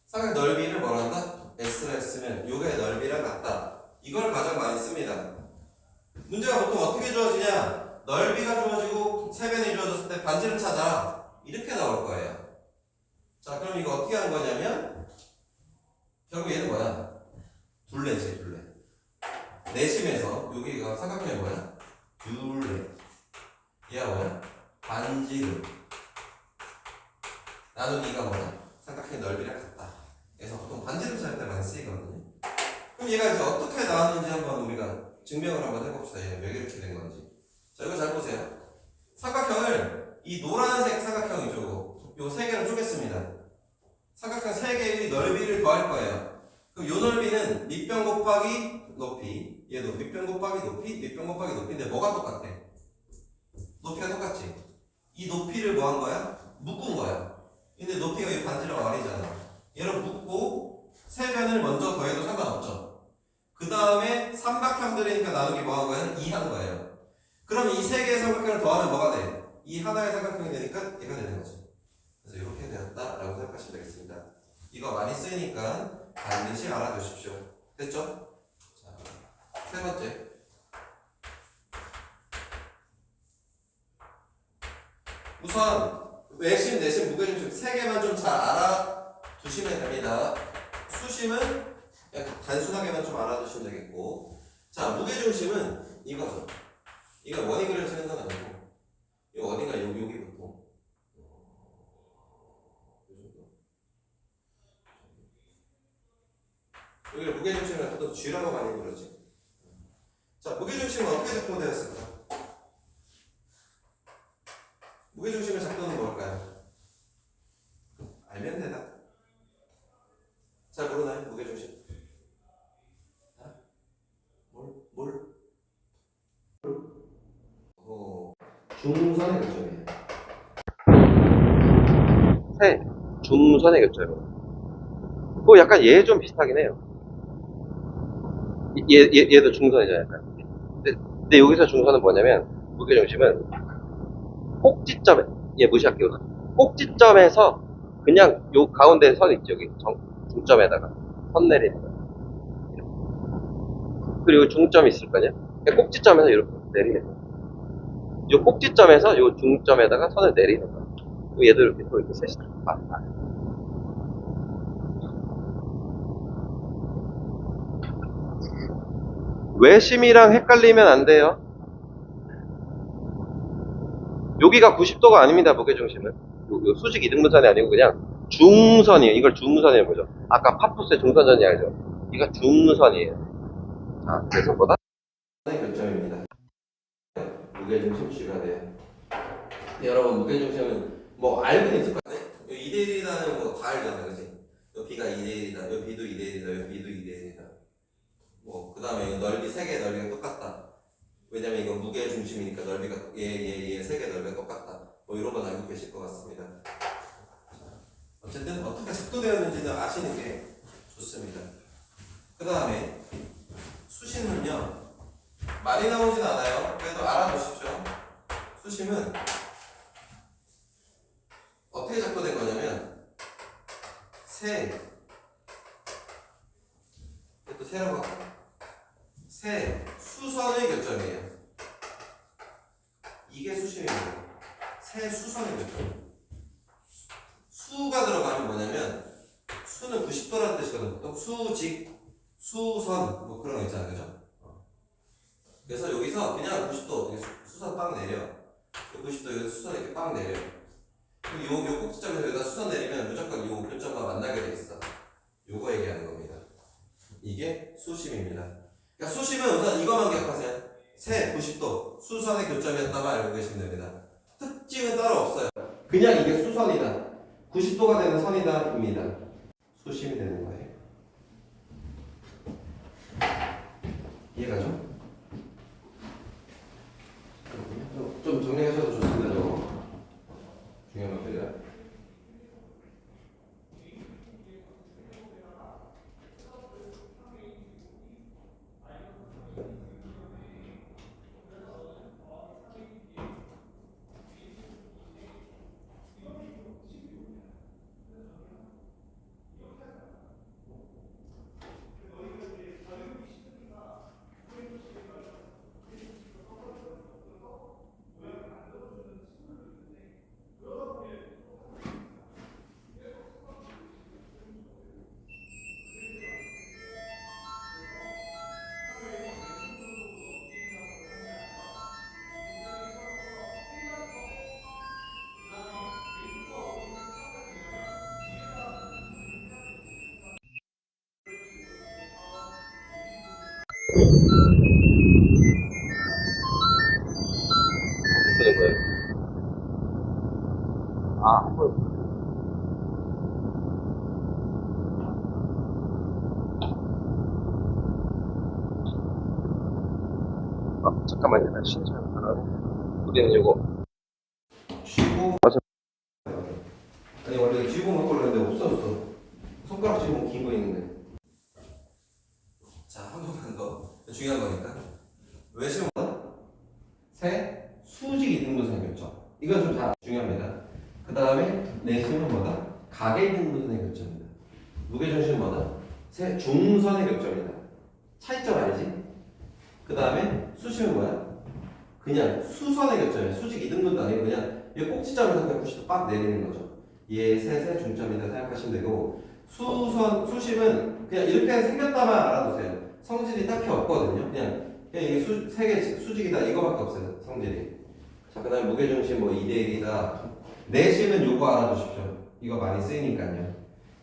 삼각 넓이를 뭐라 한다? S라 했으면 요게 넓이랑 같다. 이걸 가장 많이 씁니다. 문제가 보통 어떻게 주어지냐? 넓이가 주어지고 세변이 주어졌을 때 반지름 찾아. 이렇게 나올 거예요. 자, 그럼 이거 어떻게 하는 거냐면 결국 얘는 뭐야? 둘레지, 둘레. 내심에서 여기가 삼각형이 뭐야? 둘레. 얘가 뭐야? 반지름. 나누기가 뭐야? 삼각형의 넓이랑 같다. 그래서 보통 반지름 찾을 때 많이 쓰이거든요. 그럼 얘가 이제 어떻게 나왔는지 한번 우리가 증명을 한번 해봅시다. 얘는 왜 이렇게 된 건지. 자, 이거 잘 보세요. 삼각형을 이 노란색 삼각형이죠. 요 세 개로 쪼갰습니다. 삼각형 세 개의 넓이를 더할 거예요. 그럼 요 넓이는 밑변 곱하기 높이, 얘도 밑변 곱하기 높이, 밑변 곱하기 높이인데 뭐가 똑같아? 높이가 똑같지. 이 높이를 뭐 한 거야? 묶은 거야. 근데 높이가 이 반지름 R이잖아. 얘를 묶고 세 변을 먼저 더해도 상관없죠. 그 다음에 삼각형들이니까 나누기 뭐 한 거야? 2 한 거예요. 그럼 이 세 개의 삼각형을 더하면 뭐가 돼? 이 하나의 삼각형이 되니까 얘가 되는 거지. 그래서 이렇게 되었다라고 생각하시면 되겠습니다. 이거 많이 쓰이니까 반드시 알아두십시오. 됐죠? 자, 세 번째. 우선 외심, 내심, 무게중심 세 개만 좀 잘 알아두시면 됩니다. 수심은 단순하게만 좀 알아두시면 되겠고, 자, 무게중심은 이거죠. 이거 원이 그려지는 건 아니고 이 어딘가 여기부터 여기를 무게중심을 또 G라고 많이 부르지. 자, 무게중심은 어떻게 작동되었을까? 무게중심의 작동은 뭘까요? 알면 되나? 잘 모르나요? 무게중심. 뭘? 중선의 교점이에요. 중선의 교점이에요. 약간 얘 좀 비슷하긴 해요. 얘도 중선이잖아요. 약간. 근데 여기서 중선은 뭐냐면 무게중심은 꼭지점에, 얘 무시할게요. 꼭지점에서 그냥 요 가운데 선 있죠. 여기 중점에다가 선 내리는 거. 그리고 중점이 있을 거냐? 꼭지점에서 이렇게 내리는 거. 요 꼭지점에서 요 중점에다가 선을 내리는 거. 얘도 이렇게 또 이렇게 셋이 외심이랑 헷갈리면 안 돼요. 여기가 90도가 아닙니다. 무게중심은 요 수직 이등분선이 아니고 그냥 중선이에요. 이걸 중선이라고 보죠. 아까 파푸스의 중선전이 알죠? 이거 중선이에요. 자, 그래서 뭐다? 교점입니다. 무게중심 쥐가 돼요. 여러분 무게중심은 뭐 알고는 있을 거 같네. 2대1이라는 거 다 알잖아, 그지? 요 B가 2대1이다, 요 B도 2대1이다, 요 B도 2대1이다. 뭐 그 다음에 넓이 3개 넓이가 똑같다. 왜냐면 이건 무게중심이니까 넓이가 얘 3개 넓이가 똑같다. 뭐 이런 건 알고 계실 것 같습니다. 어쨌든 어떻게 작동되었는지는 아시는 게 좋습니다. 그 다음에 수심은요, 많이 나오진 않아요. 그래도 알아두십시오. 수심은 어떻게 작동된 거냐면 또 세라고 할게요. 세 수선의 교점이에요. 이게 수심이에요. 세 수선의 교점. 수가 들어가면 뭐냐면 수는 90도라는 뜻이거든. 보통 수직, 수선 뭐 그런 거 있잖아요, 그죠? 그래서 여기서 그냥 90도 수선 빵 내려. 90도 여기서 수선 이렇게 빵 내려. 요 꼭지점에서 여기다 수선 내리면 무조건 요 교점과 만나게 돼 있어. 요거 얘기하는 겁니다. 이게 수심입니다. 그러니까 수심은 우선 이것만 기억하세요. 세 90도 수선의 교점이었다만 알고 계시면 됩니다. 특징은 따로 없어요. 그냥 이게 수선이다, 90도가 되는 선이다입니다. 수심이 되는 거예요. 이해가죠? 좀 정리하셔도 좋습니다. 저거 중요한 것들이라. 어떻게 되는 거예요? 잠깐만요. 나 쉬는 시간 하라고. 우리는 요거 쥐고 맞아. 아니 원래 쥐고 먹고 그랬는데 없어졌어. 손가락 쥐고 긴 거 있는데. 자, 한 번만 더. 중요한 거니까. 왜 시험보다? 세 수직 이등분선의 교점. 이건 좀 다 중요합니다. 그 다음에 내심은 뭐다? 가계 이등분선의 교점이다. 무게중심은 뭐다? 세 중선의 교점이다. 차이점 알지? 그 다음에 수심은 뭐야? 그냥 수선의 교점이야. 수직 이등분도 아니고 그냥 이 꼭지점에서 190도 빡 내리는 거죠. 얘 셋의 중점이다 생각하시면 되고, 수심은 그냥 이렇게 생겼다만 알아두세요. 성질이 딱히 없거든요. 그냥 이게 세개 수직이다 이거밖에 없어요, 성질이. 자, 그 다음에 무게중심 뭐 2대1이다. 내심은 요거 알아두십시오. 이거 많이 쓰이니까요.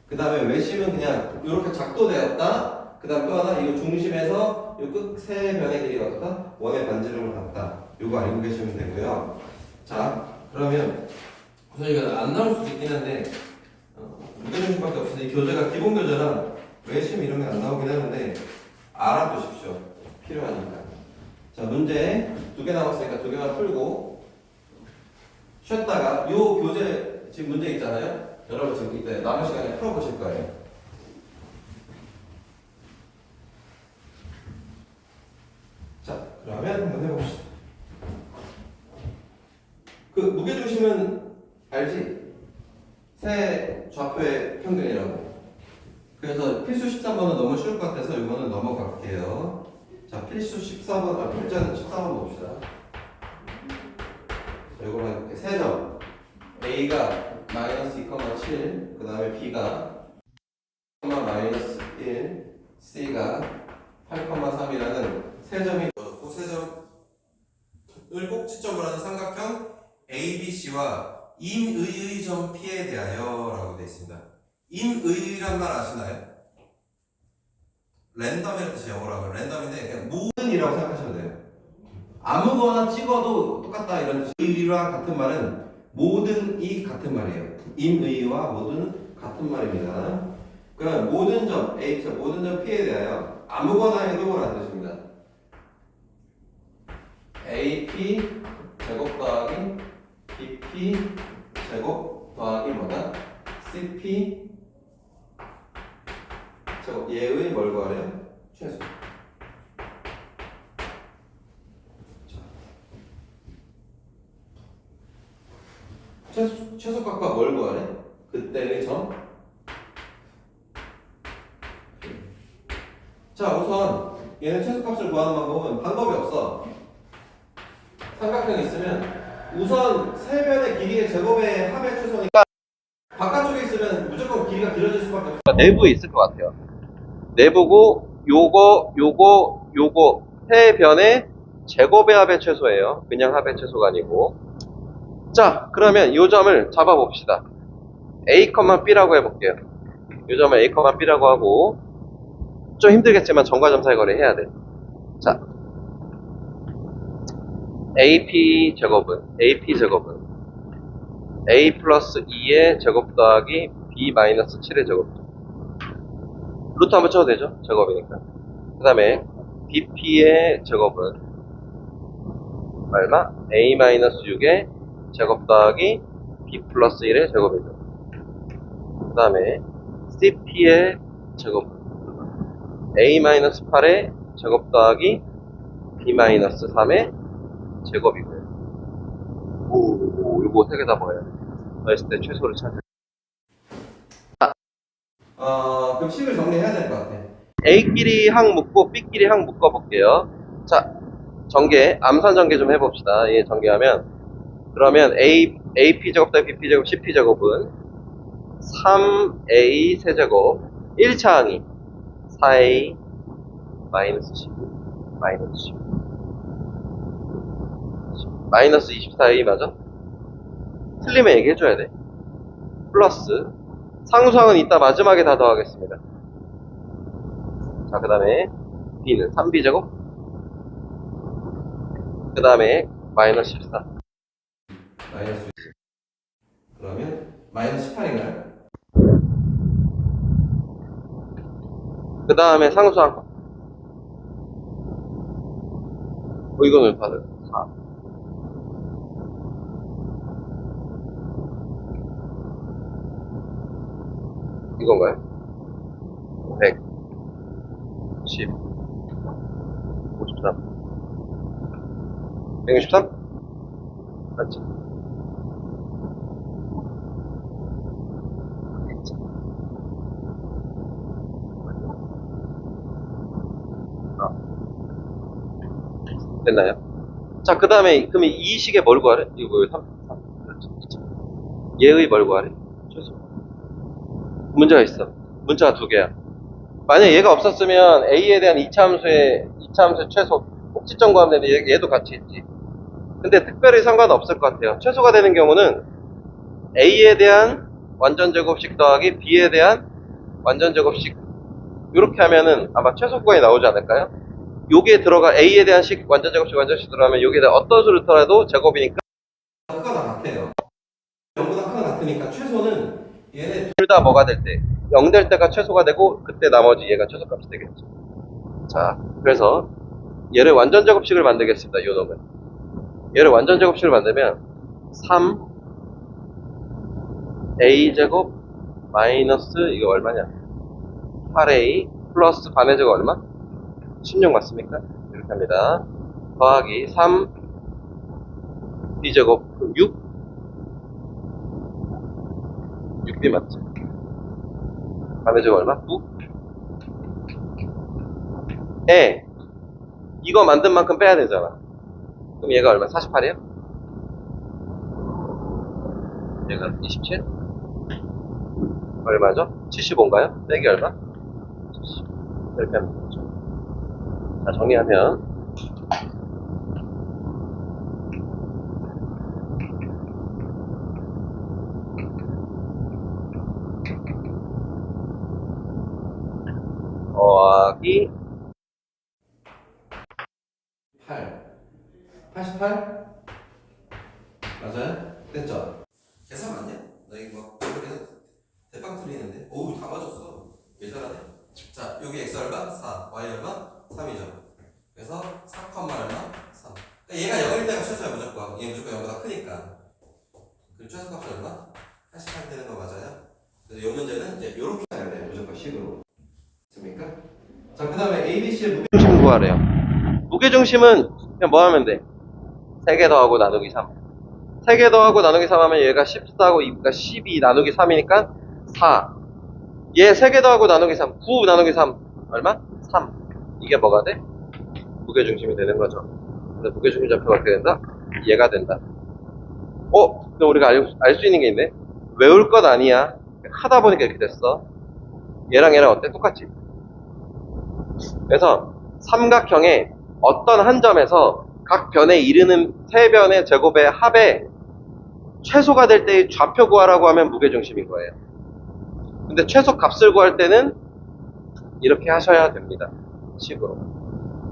그 다음에 외심은 그냥 이렇게 작도되었다. 그 다음 또 하나, 이거 중심에서 요 끝 세 변의 길이가 어떻다? 원의 반지름을 같다. 요거 알고 계시면 되고요. 자, 그러면 우선 이거 안 나올 수도 있긴 한데 무게중심밖에 없으니 교재가 기본 교재라 외심 이런 게 안 나오긴 하는데 알아두십시오. 필요하니까. 자, 문제 2개 남았으니까 2개만 풀고 쉬었다가 요 교재 지금 문제 있잖아요. 여러분 지금 이때 남은 시간에 풀어보실 거예요. 자, 그러면 한번 해봅시다. 그 무게중심은 알지? 세 좌표의 평균이라고. 그래서 필수 13번은 너무 쉬울 것 같아서 이거는 넘어갈게요. 자, 필수 14번, 필자는 14번 봅시다. 자, 이거만 해볼게요. 세 점. A가 마이너스 2,7, 그 다음에 B가 마이너스 1, C가 8,3이라는 세 점이 세 점을 꼭지점으로 하는 삼각형 A 임의의 점 P에 대하여 라고 되어 있습니다. 임의란 말 아시나요? 랜덤이라는 뜻이 영어로 하면 랜덤인데 그냥 모든이라고 생각하시면 돼요. 아무거나 찍어도 똑같다 이런 뜻. 의랑 같은 말은 모든이 같은 말이에요. 임의와 모든 같은 말입니다. 그럼 모든 점 A, 모든 점 P에 대하여 아무거나 해도 라는 뜻입니다. AP 제곱 더하기 BP 제곱 더하기 뭐다? CP 제곱 얘의 뭘 구하래요? 최소. 최소값과 뭘 구하래? 그때의 점. 자, 우선 얘는 최소값을 구하는 방법은 방법이 없어. 삼각형이 있으면 우선 세 변의 길이의 제곱의 합의 최소니까 바깥쪽에 있으면 무조건 길이가 길어질 수밖에 없어. 내부에 있을 것 같아요. 내부고 요거 세 변의 제곱의 합의 최소예요. 그냥 합의 최소가 아니고. 자, 그러면 이 점을 잡아봅시다. A, B라고 해볼게요. 이 점을 A, B라고 하고 좀 힘들겠지만 점과 점 사이 거리 해야 돼. 자, AP 제곱은 A 플러스 2의 제곱 더하기 B 마이너스 7의 제곱. 루트 한번 쳐도 되죠? 제곱이니까. 그 다음에 BP의 제곱은 얼마? A 마이너스 6의 제곱 더하기 B 플러스 1의 제곱이죠. 그 다음에 CP의 제곱은 A 마이너스 8의 제곱 더하기 B 마이너스 3의 제곱이고요. 요거 세 개 다 먹어야 돼. 그랬을 때 최소를 찾을. 그럼 식을 정리해야 될 것 같아. A끼리 항 묶고 B끼리 항 묶어볼게요. 자, 전개, 암산 전개 좀 해봅시다. 얘 전개하면, 그러면 AP 제곱 더하기 BP 제곱, CP 제곱은 3A 세제곱, 1차 항이 4A 마이너스 10, 마이너스 10, 마이너스 24A 맞아? 틀리면 얘기해줘야 돼. 플러스, 상수항은 이따 마지막에 다 더하겠습니다. 자, 그 다음에 B는 3B제곱, 그 다음에 마이너스 14. 마이너스 6. 그러면 마이너스 18인가요? 그 다음에 상수항. 이거는 받을 4. 이건가요? 100, 10, 53. 163? 맞지? 됐나요? 자, 그 다음에, 그럼 이 식에 뭘 구하래? 이거 뭐예요? 3. 그렇지. 얘의 뭘 구하래? 최소. 문제가 있어. 문제가 두 개야. 만약 얘가 없었으면 A에 대한 이차함수의 최소, 꼭지점 구하면 되는데 얘도 같이 있지. 근데 특별히 상관없을 것 같아요. 최소가 되는 경우는 A에 대한 완전제곱식 더하기 B에 대한 완전제곱식. 이렇게 하면은 아마 최소 구간이 나오지 않을까요? 요게 들어가 A에 대한 완전제곱식 들어가면 여기에 대한 어떤 수를 더라도 제곱이니까 크가 다 같아요. 0보다 크가 같으니까 최소는 얘네 둘 다 뭐가 될 때 0 될 때가 최소가 되고 그때 나머지 얘가 최소값이 되겠죠. 자, 그래서 얘를 완전제곱식을 만들겠습니다. 요 놈은 얘를 완전제곱식을 만들면 3A제곱 마이너스 이거 얼마냐 8A 플러스 반의 제곱 얼마? 16 맞습니까? 이렇게 합니다. 더하기 3B제곱 6 6B 맞지? 반의 제곱 얼마? 9 이거 만든 만큼 빼야 되잖아. 그럼 얘가 얼마? 48이야? 얘가 27? 얼마죠? 75인가요? 빼기 얼마? 70. 이렇게 하면 되죠. 자, 정리하면 더하기 8 88? 맞아요? 됐죠? 계산 맞냐? 나 이거 막 대빵 틀리는데? 오우 다 맞았어. 왜 잘하네? 자 여기 x 얼마? 4 y 얼마? 3이죠. 그래서 4, 얼마? 3. 그러니까 얘가 0일 때가 최소야 무조건. 얘 무조건 0보다 크니까. 그럼 최소값이 얼마? 88 되는 거 맞아요? 그래서 이 문제는 이제 이렇게 해야 돼요. 무조건 식으로. 됐습니까? 자 그 다음에 ABC의 무게 중심 구하래요. 무게중심은 그냥 뭐 하면 돼? 3개 더하고 나누기 3. 3개 더하고 나누기 3 하면 얘가 14하고 얘가 12 나누기 3이니까 4. 얘 3개 더하고 나누기 3. 9 나누기 3. 얼마? 3. 이게 뭐가 돼? 무게중심이 되는 거죠. 근데 무게중심 좌표가 어떻게 된다? 얘가 된다. 근데 우리가 알 수 있는 게 있네? 외울 것 아니야. 하다 보니까 이렇게 됐어. 얘랑 어때? 똑같지? 그래서 삼각형의 어떤 한 점에서 각 변에 이르는 세 변의 제곱의 합의 최소가 될 때의 좌표 구하라고 하면 무게중심인 거예요. 근데 최소 값을 구할 때는 이렇게 하셔야 됩니다. 식으로.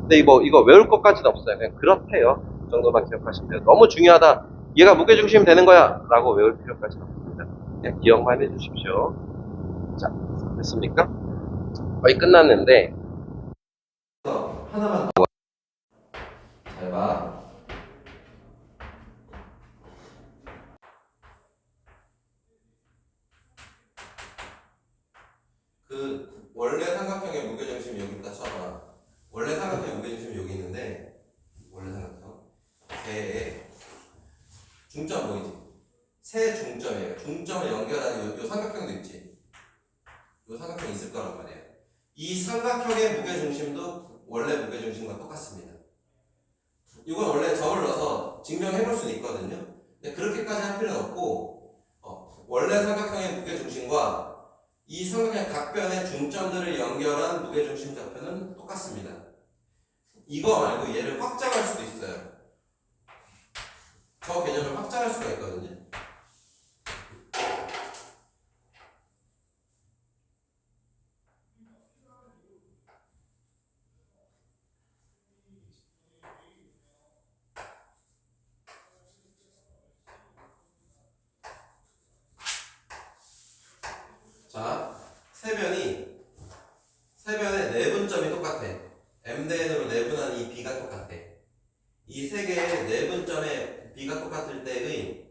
근데 이거 외울 것까지는 없어요. 그냥 그렇대요. 그 정도만 기억하시면 돼요. 너무 중요하다. 얘가 무게중심 되는 거야. 라고 외울 필요까지는 없습니다. 그냥 기억만 해주십시오. 자, 됐습니까? 거의 끝났는데, 하나만 더. 잘 봐. 그 원래 삼각형의 무게중심이 여기 있다 쳐봐. 원래 삼각형의 무게중심이 여기 있는데 원래 삼각형 세의 중점 보이지? 세 중점이에요. 중점을 연결하는 요 삼각형도 있지. 요 삼각형 있을 거란 말이에요. 이 삼각형의 무게중심도 원래 무게중심과 똑같습니다. 이건 원래 점을 넣어서 증명해 볼 수는 있거든요. 근데 그렇게까지 할 필요는 없고 원래 삼각형의 무게중심과 이 삼각형 각변의 중점들을 연결한 무게중심 좌표는 똑같습니다. 이거 말고 얘를 확장할 수도 있어요. 저 개념을 확장할 수가 있거든요. 자, 세변의 내분점이 똑같아. m대n으로 내분한 이 b가 똑같아. 이 세 개의 내분점의 b가 똑같을 때의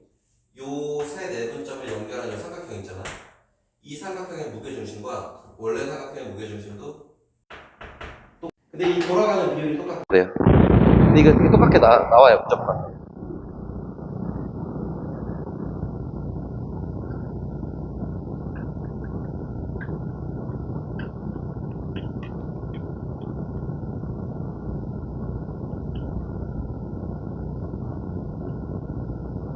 요 세 내분점을 연결한 요 삼각형 있잖아. 이 삼각형의 무게중심과 원래 삼각형의 무게중심도 근데 이 돌아가는 비율이 똑같아. 그래요. 근데 이거 똑같게 나와요, 무조건.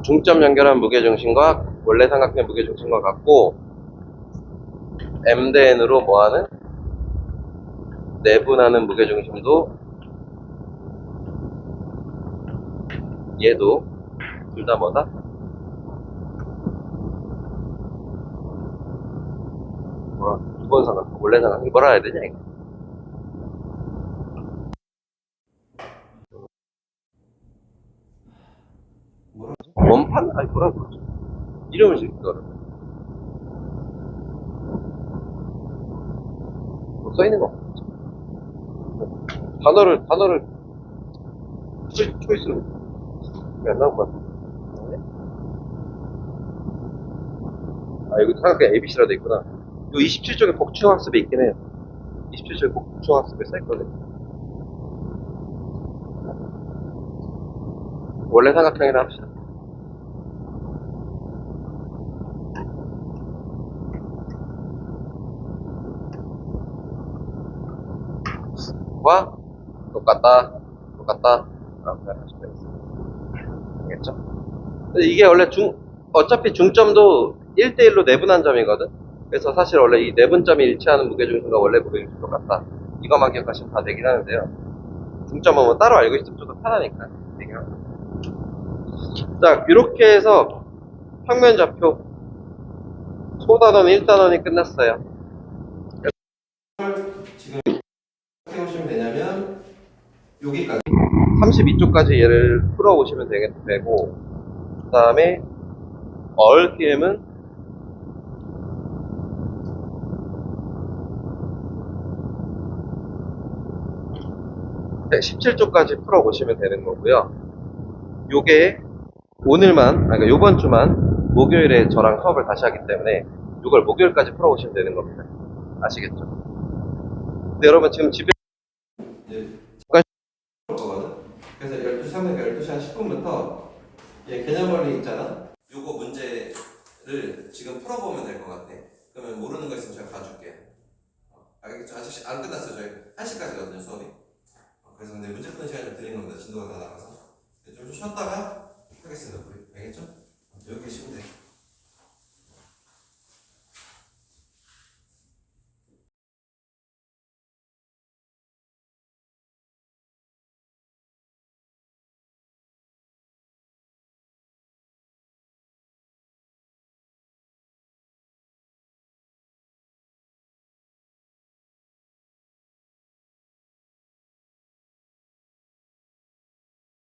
중점 연결한 무게중심과 원래 삼각형 무게중심과 같고 m 대 n으로 뭐하는? 내분하는 무게중심도 얘도 둘 다 뭐다? 두 번 삼각형, 원래 삼각형 뭐라 해야 되냐 이거? 원판? 아니 뭐라 그러지? 이름을 짓더라고. 뭐 써있는 거 없지. 단어를 초이스로 안 나올 것 같아. 여기 삼각형 ABC라 돼 있구나. 요 27쪽에 복층학습에 있긴 해요. 27쪽에 복층학습에 써있거든. 원래 삼각형이라 합시다. 와 똑같다 라고 생각하시면 되겠습니다. 알겠죠? 근데 이게 원래 어차피 중점도 1대1로 내분한 점이거든. 그래서 사실 원래 이 내분점이 일치하는 무게중심과 원래 무게중심 똑같다. 이것만 기억하시면 다 되긴 하는데요. 중점은 뭐 따로 알고 있으면 좀 더 편하니까 얘기합니다. 자, 이렇게 해서 평면좌표 소단원 1단원이 끝났어요. 여기까지. 32쪽까지 얘를 풀어오시면 되고, 그 다음에 얽힘은 17쪽까지 풀어오시면 되는 거고요. 요게 오늘만, 그러니까 요번 주만 목요일에 저랑 수업을 다시 하기 때문에 요걸 목요일까지 풀어오시면 되는 겁니다. 아시겠죠? 근데 여러분 지금 집에 이제 거거든. 그래서 12시 3분이니까 12시 한 10분부터 얘 개념원리 있잖아. 요거 문제를 지금 풀어보면 될 것 같아. 그러면 모르는 거 있으면 제가 봐줄게요. 알겠죠? 아직 안 끝났어요. 저희 1시까지거든요 수업이. 그래서 근데 문제 푸는 시간 좀 드리는 겁니다. 진도가 다 나가서 좀 쉬었다가 하겠습니다. 우리 알겠죠? 여기 계시면 돼.